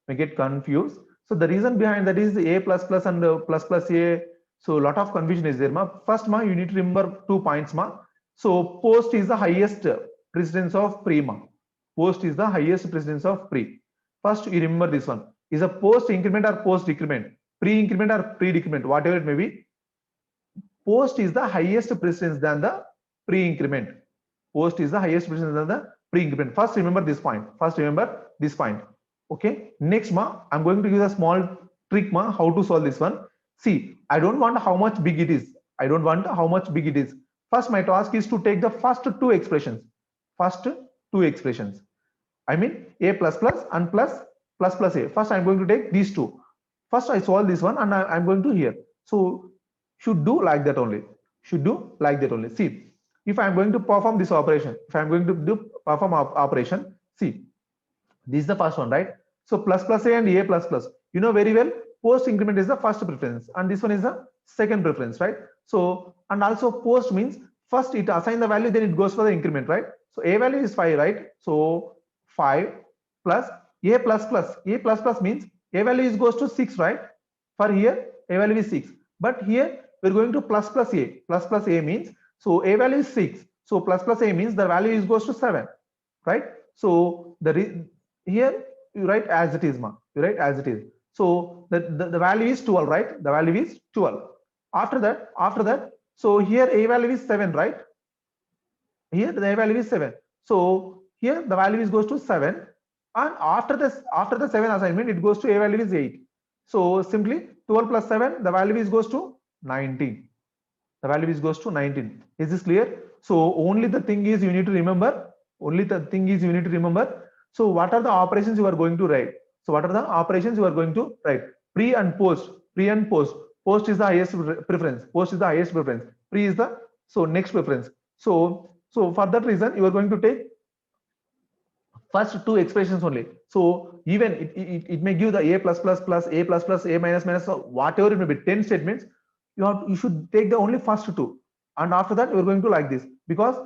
may get confused. So the reason behind that is a plus plus and plus plus a. So a lot of confusion is there, ma. First, ma, you need to remember 2 points, ma. So post is the highest precedence of pre, ma. Post is the highest precedence of pre. First, you remember this one. Is a post increment or post decrement, pre increment or pre decrement, whatever it may be. Post is the highest precedence than the pre increment. Post is the highest precedence than the pre increment. First, remember this point. Okay. Next, ma, I'm going to use a small trick, ma, how to solve this one. See, I don't want how much big it is. First, my task is to take the first two expressions. I mean, a plus plus and plus a. First, I'm going to take these two. First, I solve this one and I'm going to here. So, should do like that only. See, if I'm going to perform this operation, see, this is the first one, right? So plus plus a and a plus plus. You know very well, post increment is the first preference and this one is the second preference, right? So, and also post means first it assign the value, then it goes for the increment, right? So a value is 5, right? So 5 plus a plus plus. A plus plus means a value is goes to 6, right? For here, a value is 6. But here we're going to plus plus a. Plus plus a means, so a value is 6. So plus plus a means the value is goes to 7, right? So here you write as it is, ma. So the value is 12, right? The value is 12. After that, so here a value is 7, right? Here the a value is 7. So here the value is goes to 7, and after the 7 assignment it goes to a value is 8. So simply 12 plus 7, the value is goes to 19. The value is goes to 19. Is this clear? So only the thing is you need to remember. Only the thing is you need to remember. So what are the operations you are going to write? So what are the operations you are going to write? Pre and post. Pre and post. Post is the highest preference. Post is the highest preference. Pre is the next preference. So for that reason you are going to take first two expressions only. So even it may give the a plus plus plus a plus plus a minus minus, so whatever it may be, 10 statements. You should take the only first two, and after that you are going to like this, because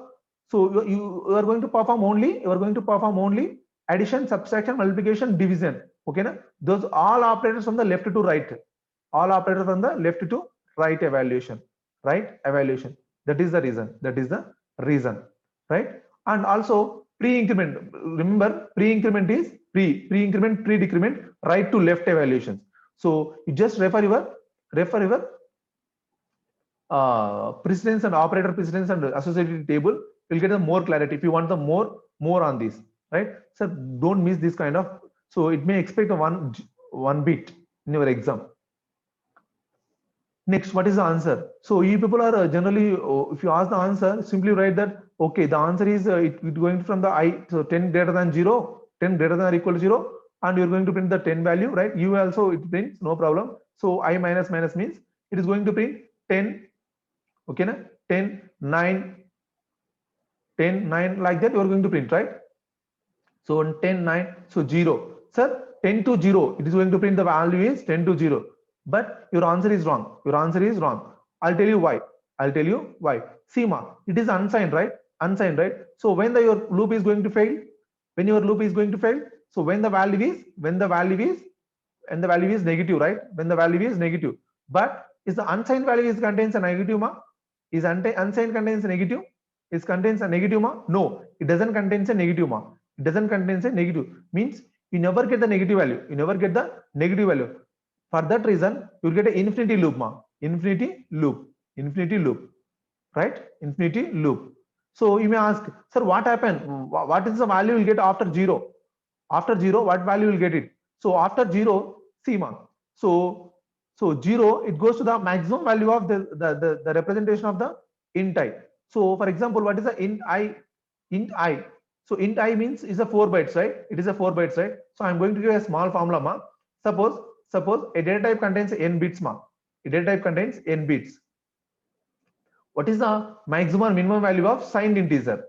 so you are going to perform only addition, subtraction, multiplication, division. Okay, na? Those all operators from the left to right. All operators from the left to right evaluation. Right evaluation. That is the reason. That is the reason. Right. And also pre-increment. Remember, pre-increment is pre-increment, pre-decrement, right to left evaluations. So you just refer your precedence and operator precedence and associated table. You'll get the more clarity if you want the more on this, right? So don't miss this kind of. So it may expect a one bit in your exam. Next, what is the answer? So you people are generally, if you ask the answer, simply write that, okay, the answer is it going from the I, so 10 greater than 0, 10 greater than or equal to 0, and you're going to print the 10 value, right? You also, it prints, no problem. So I minus minus means it is going to print 10, okay, na? 10, 9, 10, 9, like that you are going to print, right? So on 10, 9, so 0. Sir, 10 to 0, it is going to print the value is 10 to 0. But your answer is wrong. Your answer is wrong. I'll tell you why. I'll tell you why. See, ma, it is unsigned, right? Unsigned, right? So when your loop is going to fail, when your loop is going to fail, so when the value is negative, right? When the value is negative, but is the unsigned value is contains a negative, ma? Is unsigned contains a negative? Is contains a negative, ma? No, it doesn't contains a negative, ma. It doesn't contains a negative. Means you never get the negative value. You never get the negative value. For that reason, you'll get an infinity loop, ma. Infinity loop, right? Infinity loop. So you may ask, sir, what happened? What is the value you'll get after 0? After 0, what value will get it? So after 0, see, ma. So 0, it goes to the maximum value of the representation of the int I. So for example, what is the int I? Int I. So int I means is a 4 bytes, right? It is a 4 bytes, right? So I'm going to give a small formula, ma. Suppose a data type contains n bits, ma. A data type contains n bits. What is the maximum and minimum value of signed integer?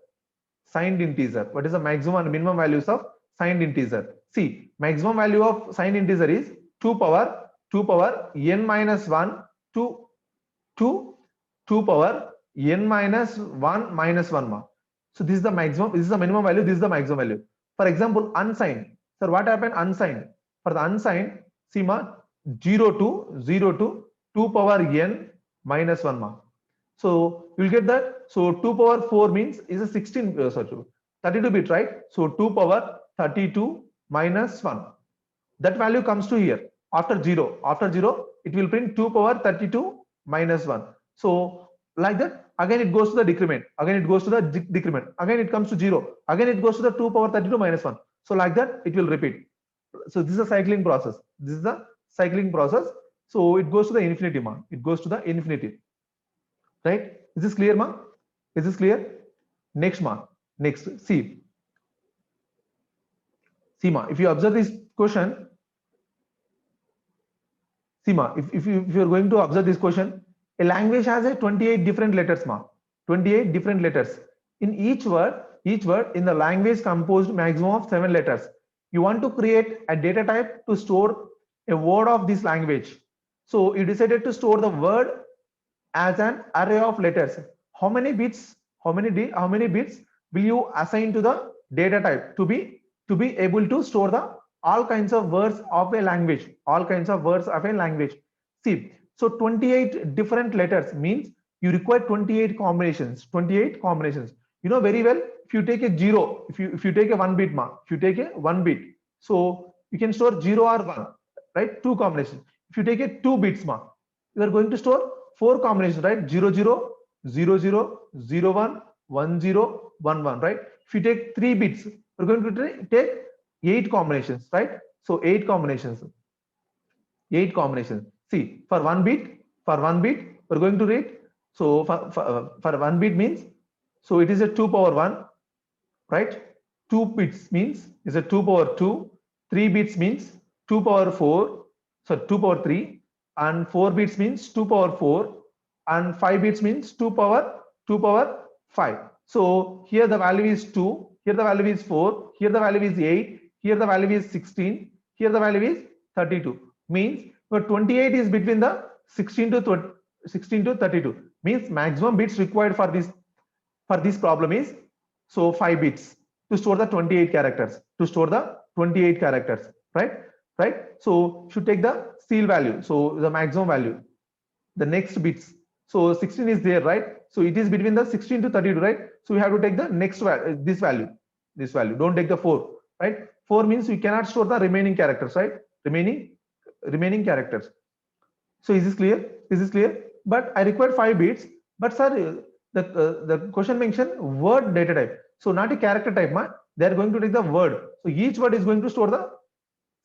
Signed integer. What is the maximum and minimum values of signed integer? See, maximum value of signed integer is 2 power n minus 1 to 2 power n minus 1 minus 1, ma. So this is the maximum, this is the minimum value, this is the maximum value. For example, unsigned. Sir, what happened unsigned? For the unsigned, see, ma, 0 to 2 power n minus 1, ma. So you'll get that. So 2 power 4 means is a 16, 32 bit, right? So 2 power 32 minus 1. That value comes to here after 0. After 0, it will print 2 power 32 minus 1. So like that, again it goes to the decrement. Again it goes to the decrement. Again it comes to 0. Again it goes to the 2 power 32 minus 1. So like that, it will repeat. So this is a cycling process. This is the cycling process. So it goes to the infinity, ma. It goes to the infinity. Right? Is this clear, ma? Is this clear? Next, ma. Next, see, ma. If you observe this question, see, ma. If you are going to observe this question, a language has a 28 different letters, ma. 28 different letters. In each word in the language composed maximum of 7 letters. You want to create a data type to store a word of this language. So you decided to store the word as an array of letters. How many bits will you assign to the data type to be able to store the all kinds of words of a language? All kinds of words of a language. See, so 28 different letters means you require 28 combinations. 28 combinations. You know very well, if you take a 0, if you take a 1 bit, ma, if you take a 1 bit, so you can store 0 or 1. right? 2 combinations. If you take a 2 bits ma, you are going to store 4 combinations, right? 0 0 0 0 0 1 1 0 1 1, right? If you take 3 bits, we're going to take 8 combinations, right? So 8 combinations. 8 combinations. See, for one bit, we're going to read. So for one bit means, so it is a 2 power 1, right? 2 bits means is a 2 power 2. 3 bits means 2 power 4. So 2 power 3, and 4 bits means 2 power 4, and 5 bits means 2 power 5. So here the value is 2. Here the value is 4. Here the value is 8. Here the value is 16. Here the value is 32. Means 28 is between the 16 to 32. Means maximum bits required for this problem is, so 5 bits to store the 28 characters, right? So should take the seal value, so the maximum value, the next bits. So 16 is there, right? So it is between the 16 to 32, right? So we have to take the next value, this value. Don't take the 4, right? 4 means we cannot store the remaining characters, right? Remaining characters. So is this clear? But I require 5 bits. But sir, the question mentioned word data type. So not a character type, ma. They are going to take the word. So each word is going to store the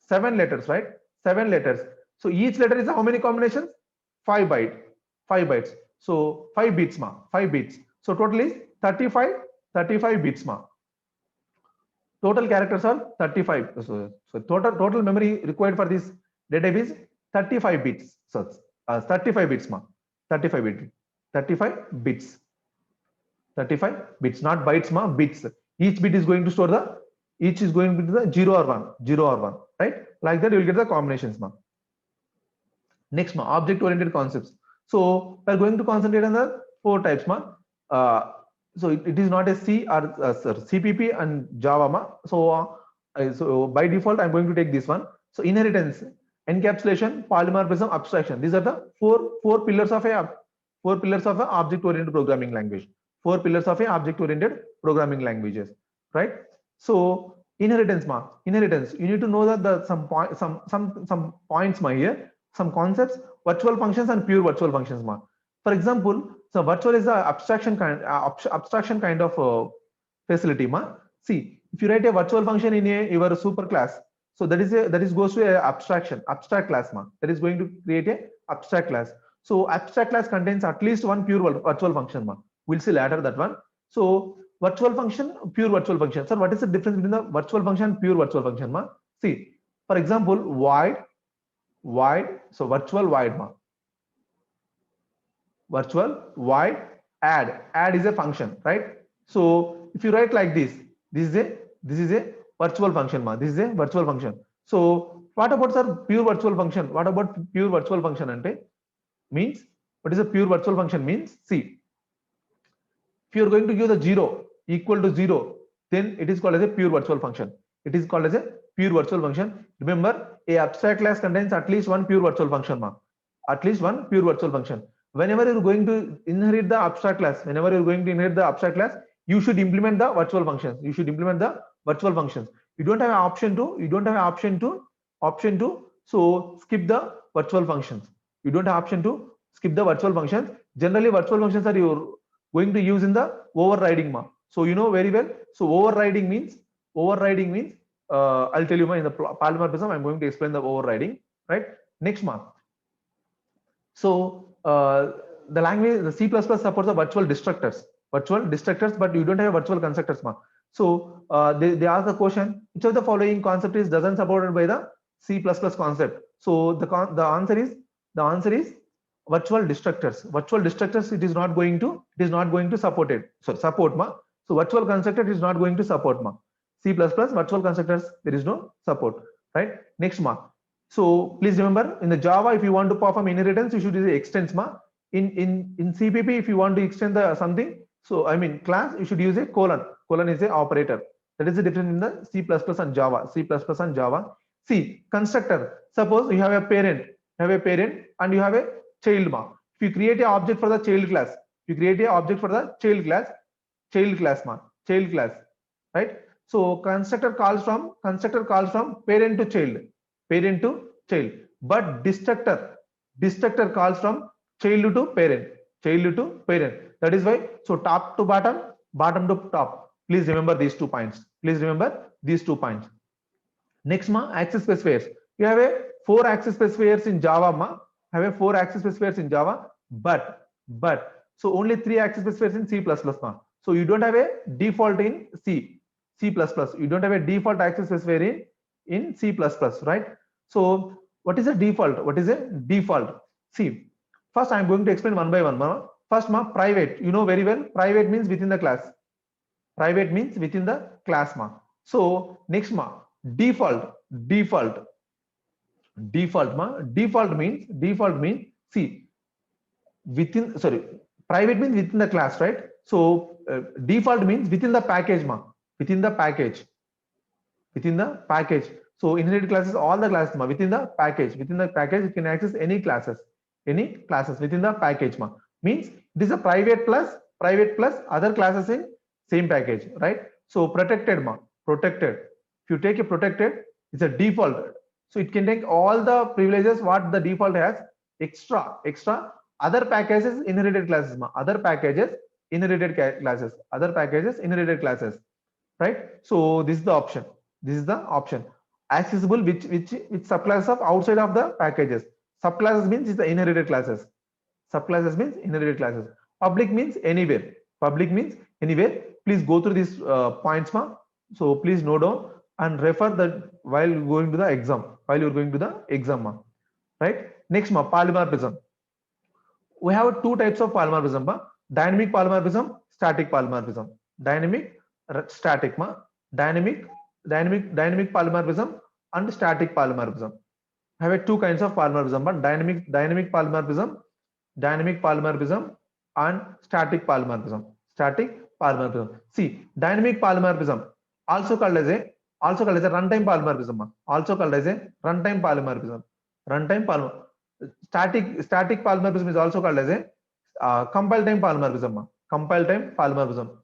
7 letters, right? 7 letters. So each letter is how many combinations? 5 bytes. So 5 bits, ma. 5 bits. So total is 35 bits, ma. Total characters are 35. So total memory required for this data type is 35 bits. So 35 bits, ma. 35 bits. 35 bits, not bytes, ma. Bits. Each bit is going to store the 0 or 1, right? Like that you will get the combinations, ma. Next, ma, object oriented concepts. So we are going to concentrate on the 4 types, ma. So it is not a C or CPP and Java, ma. So by default I'm going to take this one. So inheritance, encapsulation, polymorphism, abstraction. These are the four pillars of a object oriented programming language. 4 pillars of a object oriented programming languages, right? So inheritance, ma. Inheritance, you need to know that some points, ma, here, some concepts, virtual functions and pure virtual functions, ma. For example, so virtual is a abstraction kind of facility, ma. See, if you write a virtual function in your super class, so that is goes to a abstract class, ma. That is going to create a abstract class. So abstract class contains at least one pure virtual function, ma. We'll see later that one. So virtual function, pure virtual function. Sir, what is the difference between the virtual function and pure virtual function, ma? See, for example, void. So virtual void, ma. Virtual void add is a function, right? So if you write like this is a virtual function, ma. This is a virtual function. So what about, sir, pure virtual function? What about pure virtual function? Ante means, what is a pure virtual function means? See, if you are going to give the 0 equal to 0, then it is called as a pure virtual function. It is called as a pure virtual function. Remember, a abstract class contains at least one pure virtual function, ma. At least one pure virtual function. Whenever you're going to inherit the abstract class, you should implement the virtual functions. You don't have an option to so skip the virtual functions. You don't have option to skip the virtual functions. Generally, virtual functions are you're going to use in the overriding, ma. So you know very well. So overriding means I'll tell you, ma, in the polymorphism I'm going to explain the overriding, right? Next, ma. So the language, the C++ supports the virtual destructors, but you don't have virtual constructors, ma. So they ask the question, which of the following concept is doesn't supported by the C++ concept? So the answer is virtual destructors. It is not going to support it. So support, ma. So virtual constructor is not going to support, ma. C++ virtual constructors, there is no support, right? Next, ma. So please remember, in the Java, if you want to perform inheritance, you should use extends, ma. In CPP, if you want to extend the something, so I mean class, you should use a colon. Colon is a operator. That is the difference in the C++ and Java. See, constructor. Suppose you have a parent, and you have a child, ma. If you create an object for the child class, child class, right? So constructor calls from parent to child, child. But destructor calls from child to parent, child to parent. That is why, so top to bottom, bottom to top. Please remember these 2 points. Please remember these 2 points. Next ma, access specifiers. You have a 4 access specifiers in Java ma. Have a 4 access specifiers in Java, but so only 3 access specifiers in C++ ma. So you don't have a default in C++. You don't have a default access specifier in C++, right? So what is a default? What is a default? See, first I'm going to explain one by one ma. First ma, private. You know very well, private means within the class. Private means within the class ma. So next ma, default ma. Default means see, within, sorry, private means within the class, right? So default means within the package ma, within the package. So inherited classes, all the classes ma, within the package. You can access any classes within the package ma. Means this is a private plus other classes in same package, right? So protected ma, protected. If you take a protected, it's a default. So it can take all the privileges what the default has, extra other packages inherited classes ma, other packages inherited classes, right? So this is the option. Accessible which subclasses of outside of the packages. Subclasses means is the inherited classes. Public means anywhere. Please go through these points ma. So please note down and refer that while going to the exam. Ma. Right? Next ma, polymorphism. We have 2 types of polymorphism ma. Dynamic polymorphism, static polymorphism. Static ma. Dynamic polymorphism and static polymorphism. I have 2 kinds of polymorphism, but dynamic polymorphism and static polymorphism. See, dynamic polymorphism also called as a runtime polymorphism. Static polymorphism is also called as a compile time polymorphism.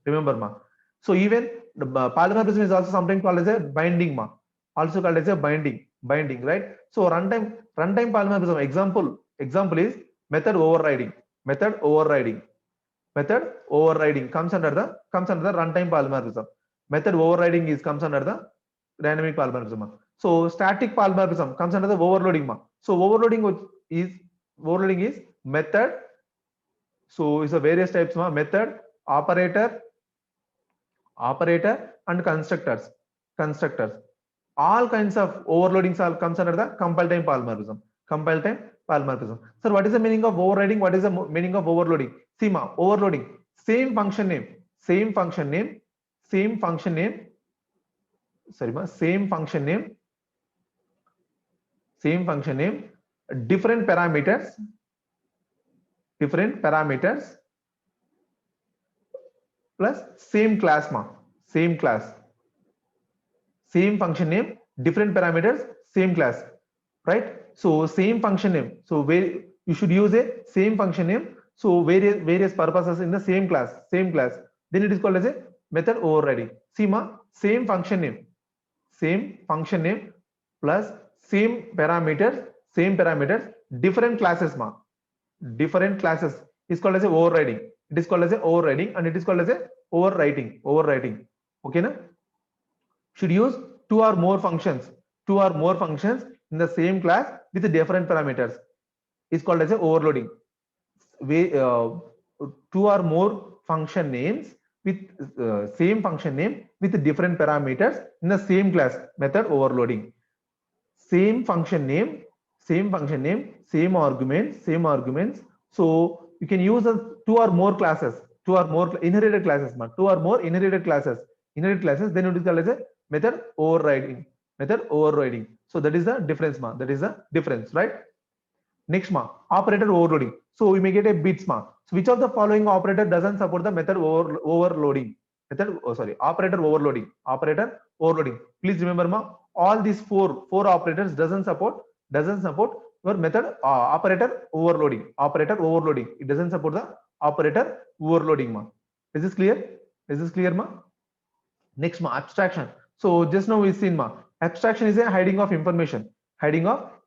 Remember ma. So even the polymorphism is also sometimes called as a binding ma. Binding, right? So runtime polymorphism example is method overriding comes under the runtime polymorphism. Method overriding comes under the dynamic polymorphism. So static polymorphism comes under the overloading ma. So overloading is method. So it's a various types ma. Method, operator and constructors. All kinds of overloadings comes under the compile time polymorphism. Sir, what is the meaning of overriding? What is the meaning of overloading? See ma, overloading, same function name, different parameters plus same class ma, same function name, different parameters, same class, right? So same function name, so where you should use a same function name, so various purposes in the same class, then it is called as a method overriding. See ma, same function name plus same parameters, different classes ma, is called as a overriding. And it is called as a overwriting. Okay na? Should use 2 or more functions in the same class with different parameters is called as a overloading. 2 or more function names with same function name with different parameters in the same class, method overloading. Same function name, same arguments. So you can use 2 or more classes, 2 or more inherited classes, then it is called as a method overriding. So that is the difference ma. Right? Next ma, operator overloading. So we may get a bits ma. So which of the following operator doesn't support the method overloading? Operator overloading. Please remember ma, all these four operators doesn't support your method operator overloading. It doesn't support the operator overloading ma. Is this clear ma? Next ma, abstraction. So just now we seen ma, abstraction is a hiding of information.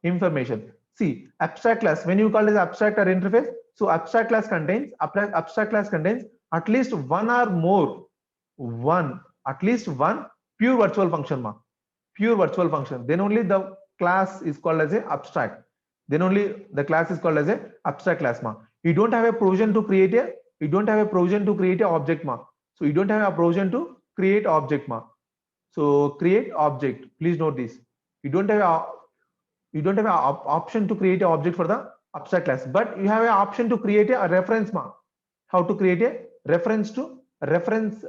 information. See, abstract class, when you call it abstract or interface, so abstract class contains at least one or more, at least one pure virtual function, pure virtual function. Then only the class is called as a abstract. Then only the class is called as a abstract class, You don't have a provision to create a object, So you don't have a provision to create object, So create object. Please note this. You don't have an option to create an object for the abstract class, but you have an option to create a reference, How to create a reference to reference,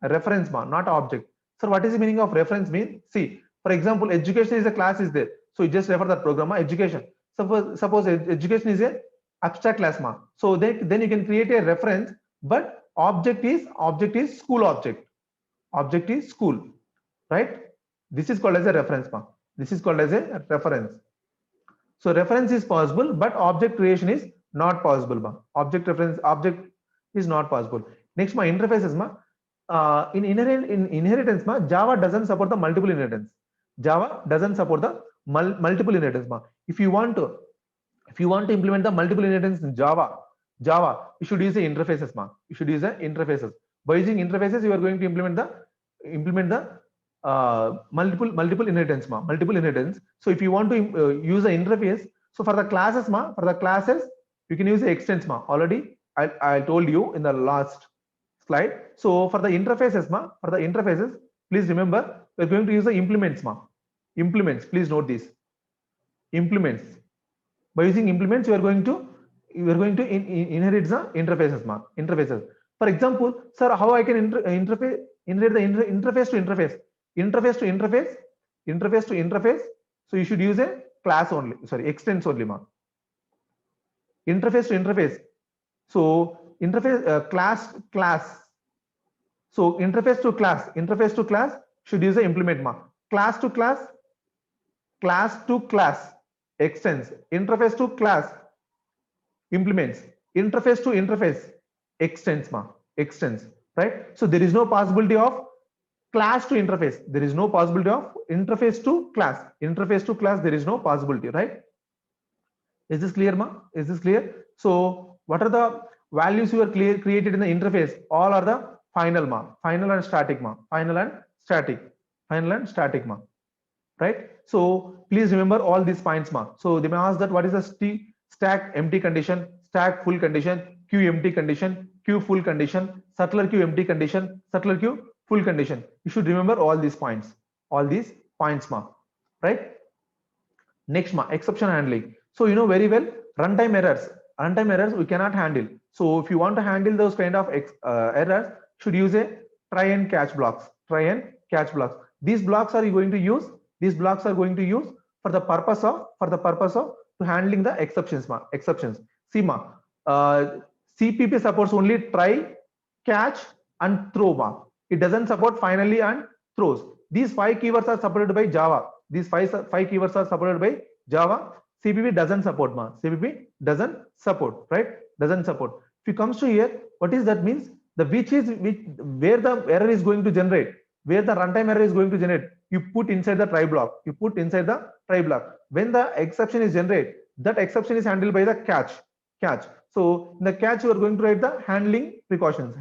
not object. So what is the meaning of reference mean? See, for example, education is a class is there. So you just refer that program, education. Suppose education is a abstract class, So then you can create a reference, but object is school object. Object is school, right? This is called as a reference, This is called as a reference. So reference is possible, but object creation is not possible, Object is not possible. Next, interfaces, in inheritance, Java doesn't support the multiple inheritance. Java doesn't support the multiple inheritance. If you want to implement the multiple inheritance in Java, you should use the interfaces, You should use the interfaces. By using interfaces, you are going to implement the multiple inheritance, multiple inheritance. So if you want to use the interface, so for the classes, you can use the extents, Already I told you in the last slide. So for the interfaces, please remember we're going to use the implements, Implements. Please note this. Implements. By using implements, you are going to inherit the interfaces, Interfaces. For example, sir, how I can inherit the interface to interface? Interface to interface. So you should use a class only. Sorry, extents only, Interface to interface. So interface class. So interface to class should use a implement, Class to class extends. Interface to class implements. Interface to interface extends, extends, right? So there is no possibility of class to interface. There is no possibility of interface to class. Interface to class, there is no possibility, right? Is this clear, Is this clear? So what are the values you are created in the interface? All are the final, Final and static, Final and static, Right? So please remember all these points, So they may ask that what is the stack empty condition, stack full condition, queue empty condition, queue full condition, subtler queue empty condition, subtler queue full condition. You should remember all these points, right? Next, exception handling. So you know very well, runtime errors we cannot handle. So if you want to handle those kind of errors, should use a try and catch blocks. These blocks are you going to use? These blocks are going to use for the purpose of to handling the exceptions. See, CPP supports only try, catch, and throw. It doesn't support finally and throws. These 5 keywords are supported by Java. These five keywords are supported by Java. CPP doesn't support, CPP doesn't support, right? Doesn't support. If it comes to here, what is that means? The where the error is going to generate, where the runtime error is going to generate, you put inside the try block. When the exception is generated, that exception is handled by the catch. So in the catch, you are going to write the handling precautions.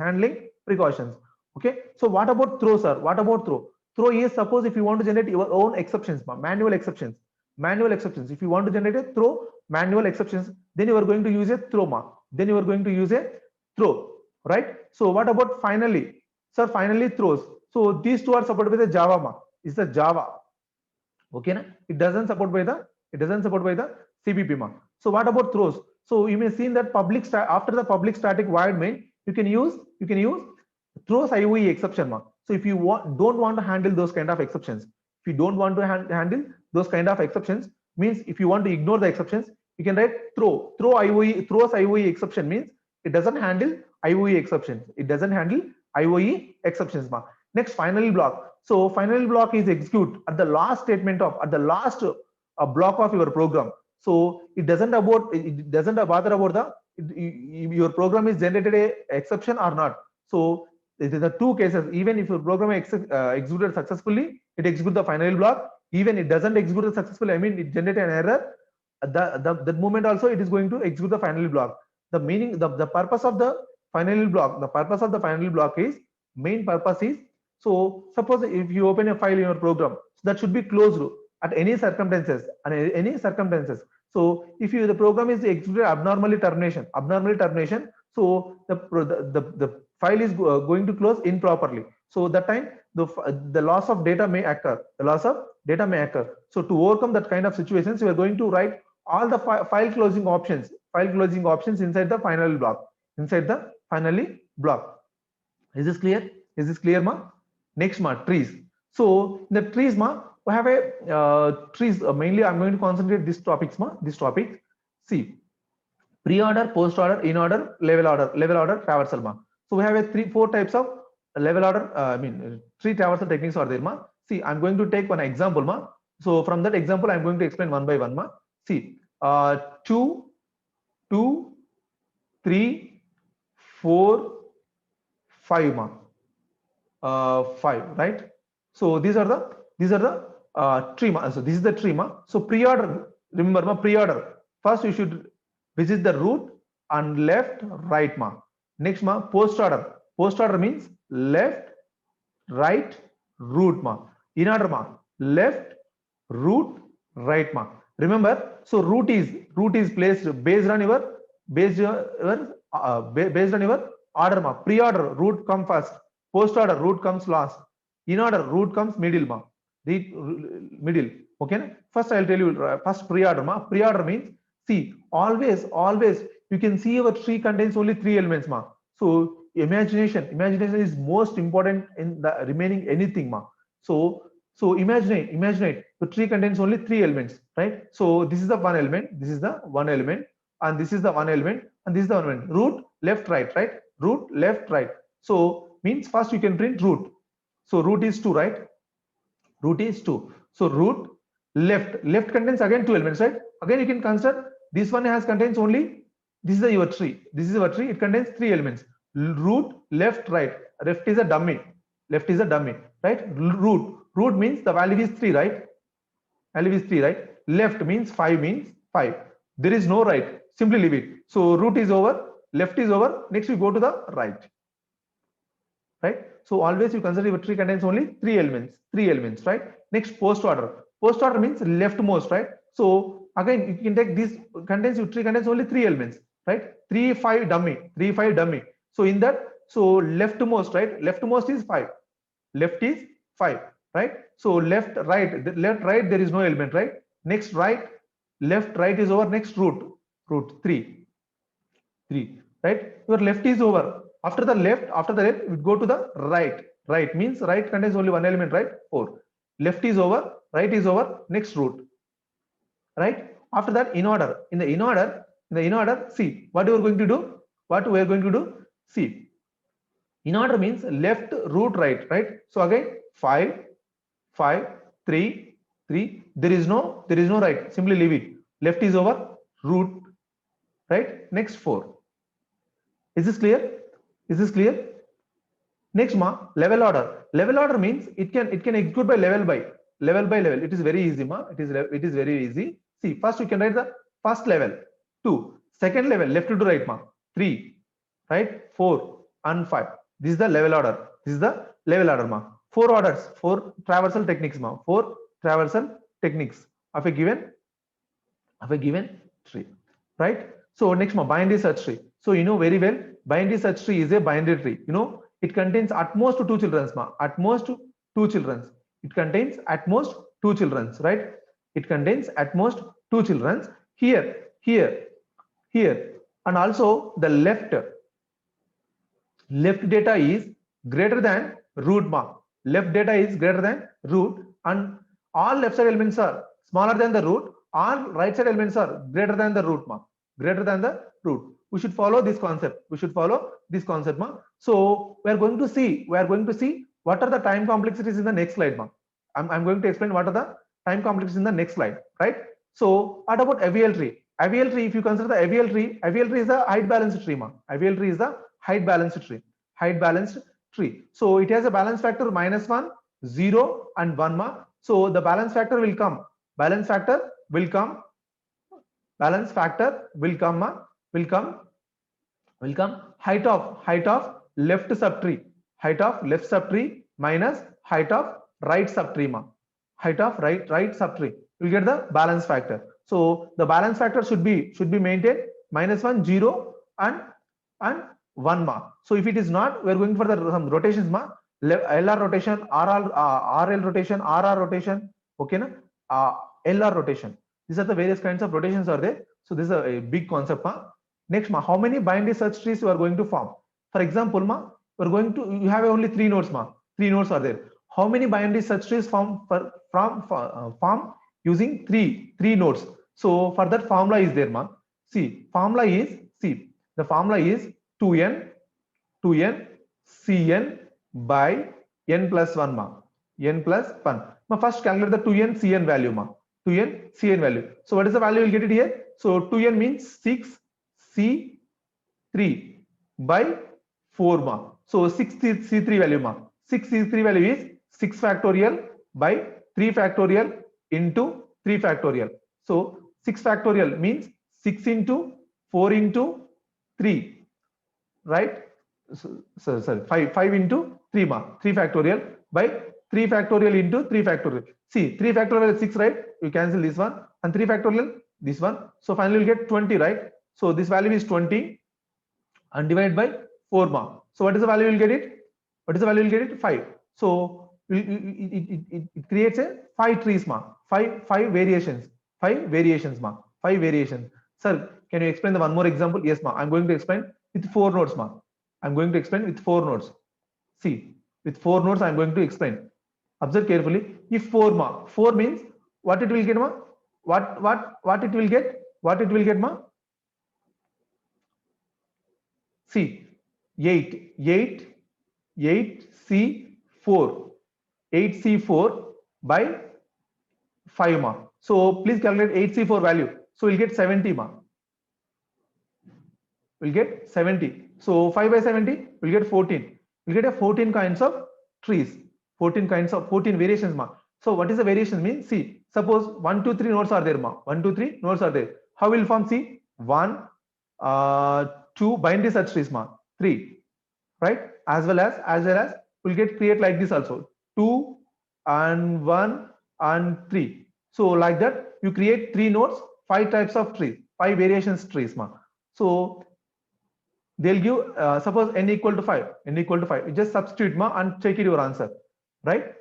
Okay. So what about throw, sir? What about throw? Throw is, suppose if you want to generate your own exceptions, manual exceptions. If you want to generate a throw manual exceptions, then you are going to use a throw, right? So what about finally? Sir, finally throws. So these two are supported by the Java, Is the Java. Okay, na? It doesn't support by the CPP, So what about throws? So you may see that after the public static void main, you can use throws IOE exception, So if you don't want to handle those kind of exceptions, handle those kind of exceptions, means if you want to ignore the exceptions, you can write throws IOE exception, means it doesn't handle IOE exceptions. Next, final block. So final block is execute at the last statement of block of your program. So it doesn't bother about your program is generated a exception or not. So it is the two cases. Even if your program executed successfully, it executes the final block. even it doesn't execute the successful, I mean it generate an error, that moment also it is going to execute the final block. The meaning, the purpose of the final block, the purpose of the final block is, main purpose is, so suppose if you open a file in your program, so that should be closed at any circumstances, and any circumstances. So if you, the program is executed abnormally termination, so the file is going to close improperly. So that time the loss of data may occur. The loss of data may occur. So to overcome that kind of situations, we are going to write all the file closing options inside the final block, Is this clear? Is this clear, ma? Next, ma, trees. So in the trees, ma, we have a trees. Mainly, I'm going to concentrate these topics, ma. This topic. See, pre-order, post-order, in-order, level order, traversal, ma. So we have a 4 types of level order. Three traversal techniques are there, ma. See, I'm going to take one example, ma. So from that example, I'm going to explain one by one, ma. See, 2, 2, 3, 4, 5, ma. 5, right? So these are the tree, ma. So this is the tree, ma. So pre-order, remember, ma, pre-order. First, you should visit the root and left, right, ma. Next, ma, post-order. Post-order means left, right, root, ma. In order, ma, left, root, right, ma. Remember, so root is placed based on your order, ma. Pre-order, root come first. Post-order, root comes last. In order, root comes middle, ma. Middle. Okay. First, I'll tell you. First, pre-order, ma. Pre-order means, see, always you can see our tree contains only 3 elements, ma. So imagination is most important in the remaining anything, ma. So imagine the tree contains only 3 elements, right? So this is the one element, this is the one element, and this is the one element, and this is the one element. Root, left, right, right? Root, left, right. So means first you can print root. So root is 2, right? Root is 2. So root, left contains again 2 elements, right? Again you can consider this one contains only, this is your tree. This is your tree. It contains 3 elements. Root, left, right. Left is a dummy, right? Root means the value is 3, right? Value is 3, right? Left means 5. There is no right. Simply leave it. So root is over, left is over. Next we go to the right. Right? So always you consider your tree contains only 3 elements, right? Next, post order. Post order means leftmost, right? So again, you can take this your tree contains only 3 elements, right? 3, 5 dummy. So in that, so leftmost, right? Leftmost is 5. Left is 5, right? So left, right, there is no element, right? Next, right, left, right is over. Next, root 3, right? Your left is over. After the left, we go to the right. Right means right contains only 1 element, right? 4. Left is over, right is over. Next, root, right? After that, in order. In the in order, see what you are going to do. See, in order means left, root, right, right? So again 5, 3. There is no right. Simply leave it. Left is over, root, right? Next, 4. Is this clear? Next, ma, level order. Level order means it can execute by level by level. It is very easy, ma. It is very easy. See, first you can write the first level, 2. Second level, left to right, ma, 3, right? 4 and 5. This is the level order. Ma. 4 orders, 4 traversal techniques, ma. 4 traversal techniques of a given tree, right? So next, ma, binary search tree. So you know very well, binary search tree is a binary tree. You know, it contains at most 2 children, ma. At most 2 children. It contains at most 2 children, right? It contains at most 2 children. Here, and also the left data is greater than root, ma. Left data is greater than root, and all left side elements are smaller than the root. All right side elements are greater than the root, ma. Greater than the root. We should follow this concept. Ma. So we are going to see what are the time complexities in the next slide, ma. I'm going to explain what are the time complexities in the next slide, right? So what about AVL tree? AVL tree, if you consider the AVL tree is a height balanced tree, ma. AVL tree is the height balanced tree. So it has a balance factor -1, 0, and 1, ma. So the balance factor will come. Balance factor will come. Balance factor will come. Will come. Will come. Height of left subtree. Height of left subtree minus height of right subtree. Height of right subtree. You get the balance factor. So the balance factor should be maintained -1, 0, and 1 So if it is not, we are going for the some rotations LR rotation, RL rotation, RR rotation. Okay, na? LR rotation. These are the various kinds of rotations are there. So this is a big concept. Next, how many binary search trees you are going to form? For example, we're going to, you have only 3 nodes. 3 nodes are there. How many binary search trees form using three nodes? So for that formula is there, See, the formula is 2n Cn by n plus 1 n plus 1. First calculate the 2n Cn value 2n Cn value. So what is the value? You'll get it here. So 2n means 6 C3 by 4 So 6 C3 value 6 C3 value is 6 factorial by 3 factorial into 3 factorial. So 6 factorial means 6 into 4 into 3, right? So 5 into 3 3 factorial by 3 factorial into 3 factorial. See, 3 factorial is 6, right? You cancel this one, and 3 factorial this one. So finally you'll get 20, right? So this value is 20 and divided by 4 So what is the value you'll get it? What is the value you'll get it? 5. So it creates a 5 trees 5 variations. 5 variations. Sir, can you explain the one more example? Yes, I'm going to explain with 4 nodes, I'm going to explain with 4 nodes. See, with 4 nodes, I'm going to explain. Observe carefully. If 4 means what it will get, What it will get? What it will get, See, 8C4 by 5 So please calculate 8C4 value. So we'll get 70 We'll get 70. So 5 by 70, we'll get 14. We'll get a 14 kinds of trees. 14 variations So what is the variation mean? See, suppose 1, 2, 3 nodes are there 1, 2, 3 nodes are there. How will form? See, 1, 2 binary search trees 3, right? As well as we'll get create like this also, 2 and 1 and 3. So like that you create 3 nodes, 5 types of trees, 5 variations trees So they'll give suppose n equal to 5, you just substitute and take it your answer, right?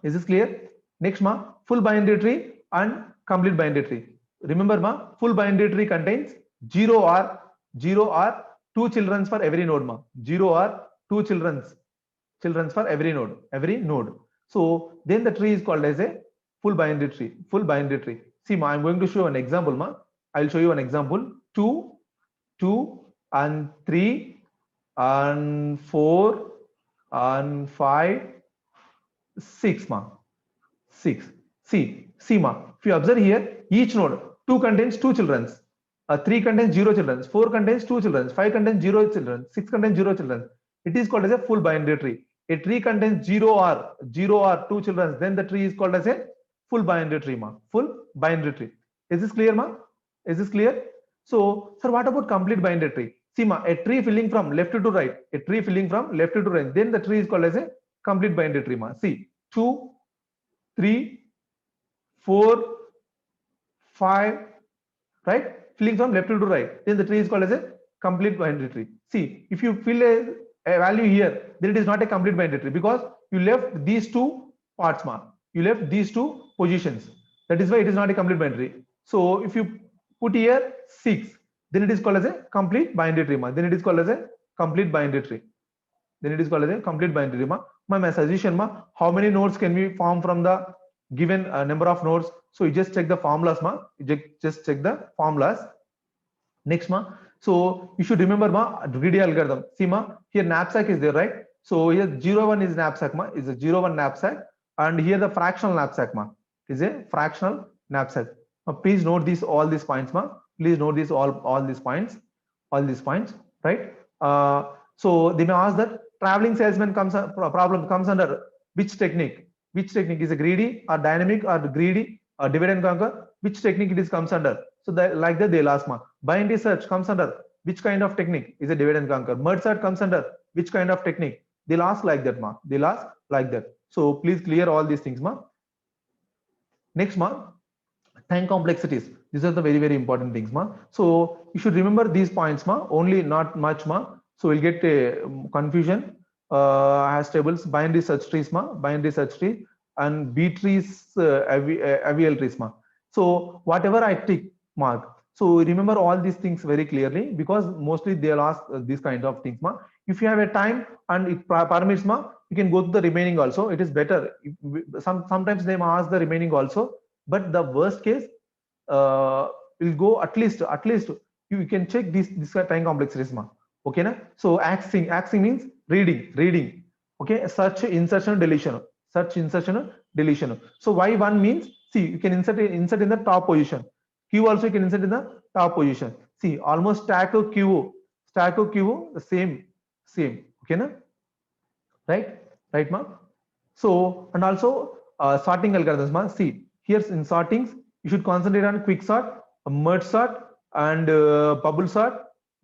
Is this clear? Next full binary tree and complete binary tree. Remember full binary tree contains 0 or 2 children for every node 0 or 2 children for every node. So then the tree is called as a full binary tree. See I'm going to show an example I'll show you an example. 2 and 3 and 4 and 5 6 6. See if you observe here, each node 2 contains 2 children, 3 contains 0 children, 4 contains 2 children, 5 contains 0 children, 6 contains 0 children. It is called as a full binary tree. A tree contains 0 or 2 children, then the tree is called as a full binary tree full binary tree. Is this clear Is this clear? So sir, what about complete binary tree? See a tree filling from left to right, then the tree is called as a complete binary tree See, 2, 3, 4, 5, right? Filling from left to right, then the tree is called as a complete binary tree. See, if you fill a value here, then it is not a complete binary tree because you left these 2 parts you left these 2 positions. That is why it is not a complete binary. So if you put here 6, then it is called as a complete binary tree then it is called as a complete binary tree. My suggestion how many nodes can we form from the given number of nodes? So you just check the formulas you just check the formulas. Next so you should remember greedy algorithm. See here knapsack is there, right? So here 01 is knapsack is a 01 knapsack, and here the fractional knapsack is a fractional knapsack. Please note all these points please note all these points, right? So they may ask that traveling salesman problem comes under which technique? which technique is a greedy or dynamic or greedy or divide and conquer, which technique it is comes under. So that, like that they'll ask ma. Bind research comes under which kind of technique is a divide and conquer. Merge sort comes under which kind of technique. They'll ask like that ma. They'll ask like that. So please clear all these things ma. Next ma, time complexities. These are the very important things ma. So you should remember these points ma. Only not much ma. So we'll get a confusion. Has tables, binary search trees ma, binary search tree, and B trees, AVL trees ma. So whatever I tick mark. So remember all these things very clearly, because mostly they'll ask these kind of things ma. If you have a time and it permits ma, you can go to the remaining also. It is better. Sometimes they may ask the remaining also, but the worst case will go at least you can check this time complexities ma. Okay na? So axing means reading. Okay, search, insertion, deletion. Search, insertion, deletion. So y1 means, see, you can insert in the top position. Q also you can insert in the top position. See, almost stack of Q, the same. Okay na? Right ma. So, and also sorting algorithms ma. See, here in sortings you should concentrate on quick sort, merge sort, and bubble sort,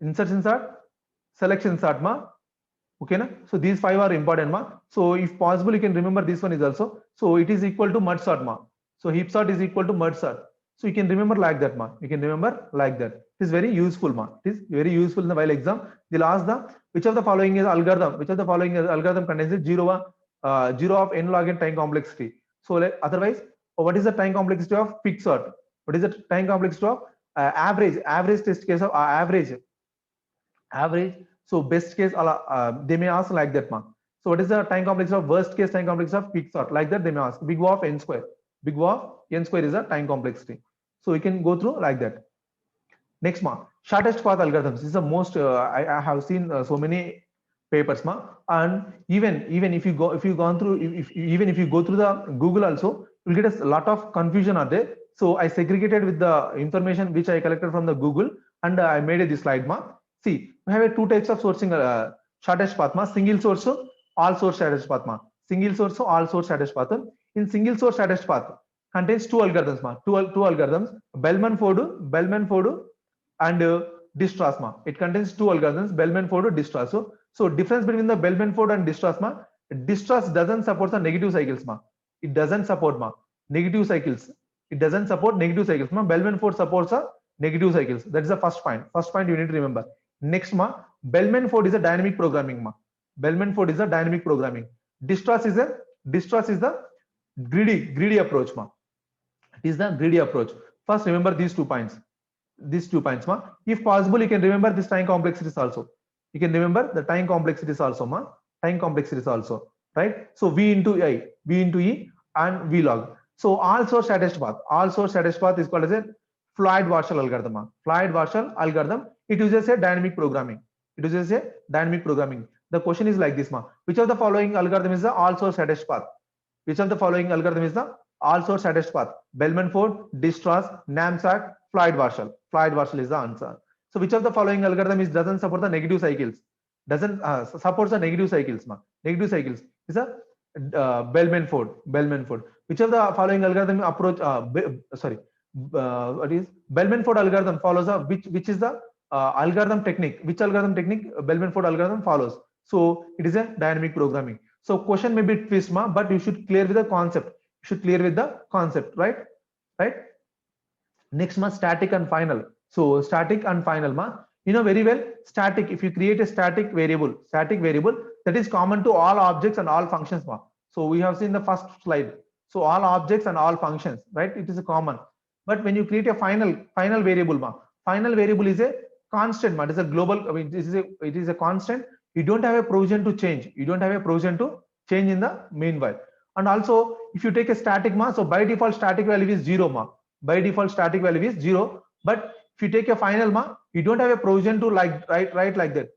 insertion sort, selection sort ma. Okay na? So these 5 are important ma. So if possible you can remember this one is also. So it is equal to merge sort ma. So heap sort is equal to merge sort. So you can remember like that ma. You can remember like that. It is very useful ma. It is very useful in the while exam. They'll ask the which of the following is algorithm. Which of the following is algorithm contains a zero of n log n time complexity. So otherwise, what is the time complexity of quick sort? What is the time complexity of average test case of average? So best case they may ask like that ma. So what is the time complexity of worst case time complexity of quick sort? Like that they may ask. Big O of n square. Big O of n square is the time complexity. So we can go through like that. Next ma, shortest path algorithms. This is the most I have seen so many papers ma. And even if you go even if you go through the Google also, you'll get a lot of confusion are there. So I segregated with the information which I collected from the Google, and I made this slide ma. See, we have two types of sourcing shortest path ma. Single source, all source shortest path ma. Single source, all source shortest path. In single source shortest path contains two algorithms ma. Two algorithms, Bellman-Ford and Dijkstra's ma. It contains two algorithms, Bellman-Ford, Dijkstra's. So difference between the Bellman-Ford and Dijkstra's ma. Dijkstra's doesn't support the negative cycles ma. It doesn't support ma. Negative cycles. It doesn't support negative cycles ma. Bellman-Ford supports a negative cycles. That is the first point. First point you need to remember. Next ma, Bellman-Ford is a dynamic programming ma. Bellman-Ford is a dynamic programming. Dijkstra's is the greedy approach ma. It is the greedy approach. First remember these 2 points. These 2 points ma. If possible you can remember this time complexities also. You can remember the time complexities also ma. Time complexities also, right? So V into E and V log. So all source shortest path is called as a Floyd-Warshall algorithm ma. Floyd-Warshall algorithm. It uses a dynamic programming. The question is like this ma. Which of the following algorithm is the all source shortest path? Which of the following algorithm is the all source shortest path? Bellman-Ford, Dijkstra's, NAMSAT, Floyd-Warshall. Floyd-Warshall is the answer. So which of the following algorithm doesn't support the negative cycles? Doesn't supports the negative cycles ma. Negative cycles is a Bellman-Ford. Which of the following algorithm approach? What is Bellman-Ford algorithm follows a which is the algorithm technique? Which algorithm technique Bellman-Ford algorithm follows? So it is a dynamic programming. So question may be twist ma, but you should clear with the concept. Right? Next ma, static and final. So static and final ma, you know very well, static, if you create a static variable that is common to all objects and all functions ma. So we have seen the first slide. So all objects and all functions, right? It is a common. But when you create a final variable ma, final variable is a constant ma. It is a global, I mean, it is a constant. You don't have a provision to change. In the meanwhile. And also if you take a static ma, so by default static value is 0 ma. But if you take a final ma, you don't have a provision to write like that.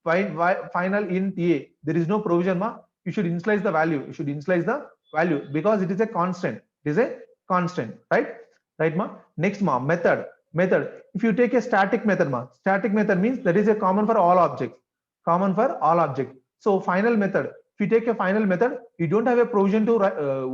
Final int a, there is no provision ma. You should initialize the value. Because it is a constant. Right ma. Next ma, method. If you take a static method ma, static method means that is a common for all objects. So final method, If you take a final method, you don't have a provision to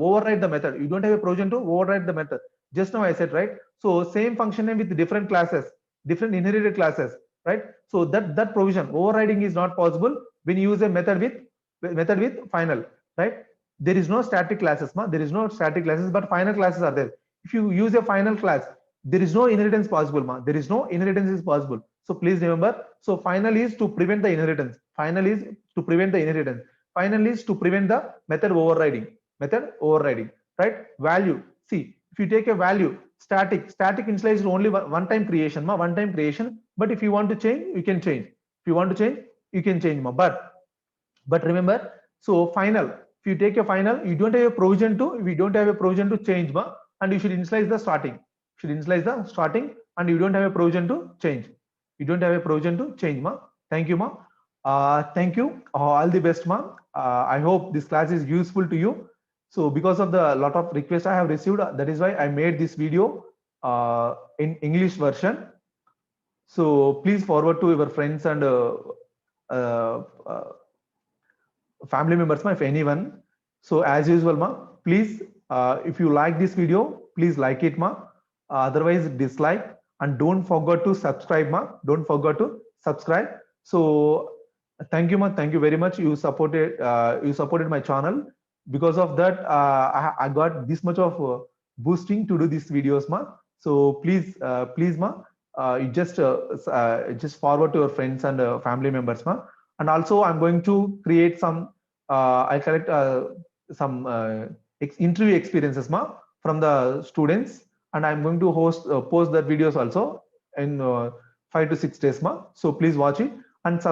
override the method. You don't have a provision to override the method. Just now I said, right? So same function name with different classes, different inherited classes, right? So that provision overriding is not possible when you use a method with final, right? There is no static classes, ma. There is no static classes, but final classes are there. If you use a final class, there is no inheritance possible, ma. There is no inheritance is possible. So please remember. So final is to prevent the inheritance. Final is to prevent the inheritance. Final is to prevent the method overriding. Method overriding, right? Value. See, if you take a value, static initialize is only one time creation, ma. One time creation. But if you want to change, you can change. If you want to change, you can change, ma. But remember, so final, if you take a final, you don't have a provision to, we don't have a provision to change, ma, and you should initialize the starting. Should initialize the starting, and you don't have a provision to change. You don't have a provision to change, ma. Thank you, ma. Thank you. All the best, ma. I hope this class is useful to you. So because of the lot of requests I have received, that is why I made this video in English version. So please forward to your friends and uh, uh, family members, ma, if anyone. So as usual, ma, please, if you like this video, please like it, ma. Otherwise dislike, and don't forget to subscribe, ma. Don't forget to subscribe. So thank you, ma. Thank you very much. You supported my channel. Because of that, I got this much of boosting to do these videos, ma. So please, ma, you just forward to your friends and family members, ma. And also I'm going to create some I collect some interview experiences, ma, from the students, and I'm going to post that videos also in 5 to 6 days, ma. So please watch it and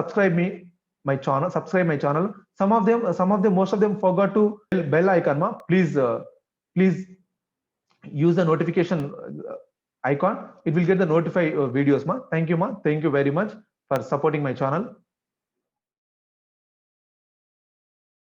my channel. Subscribe my channel. Some of them, most of them forgot to bell icon, ma. Please use the notification icon. It will get the notify videos, ma. Thank you, ma. Thank you very much for supporting my channel.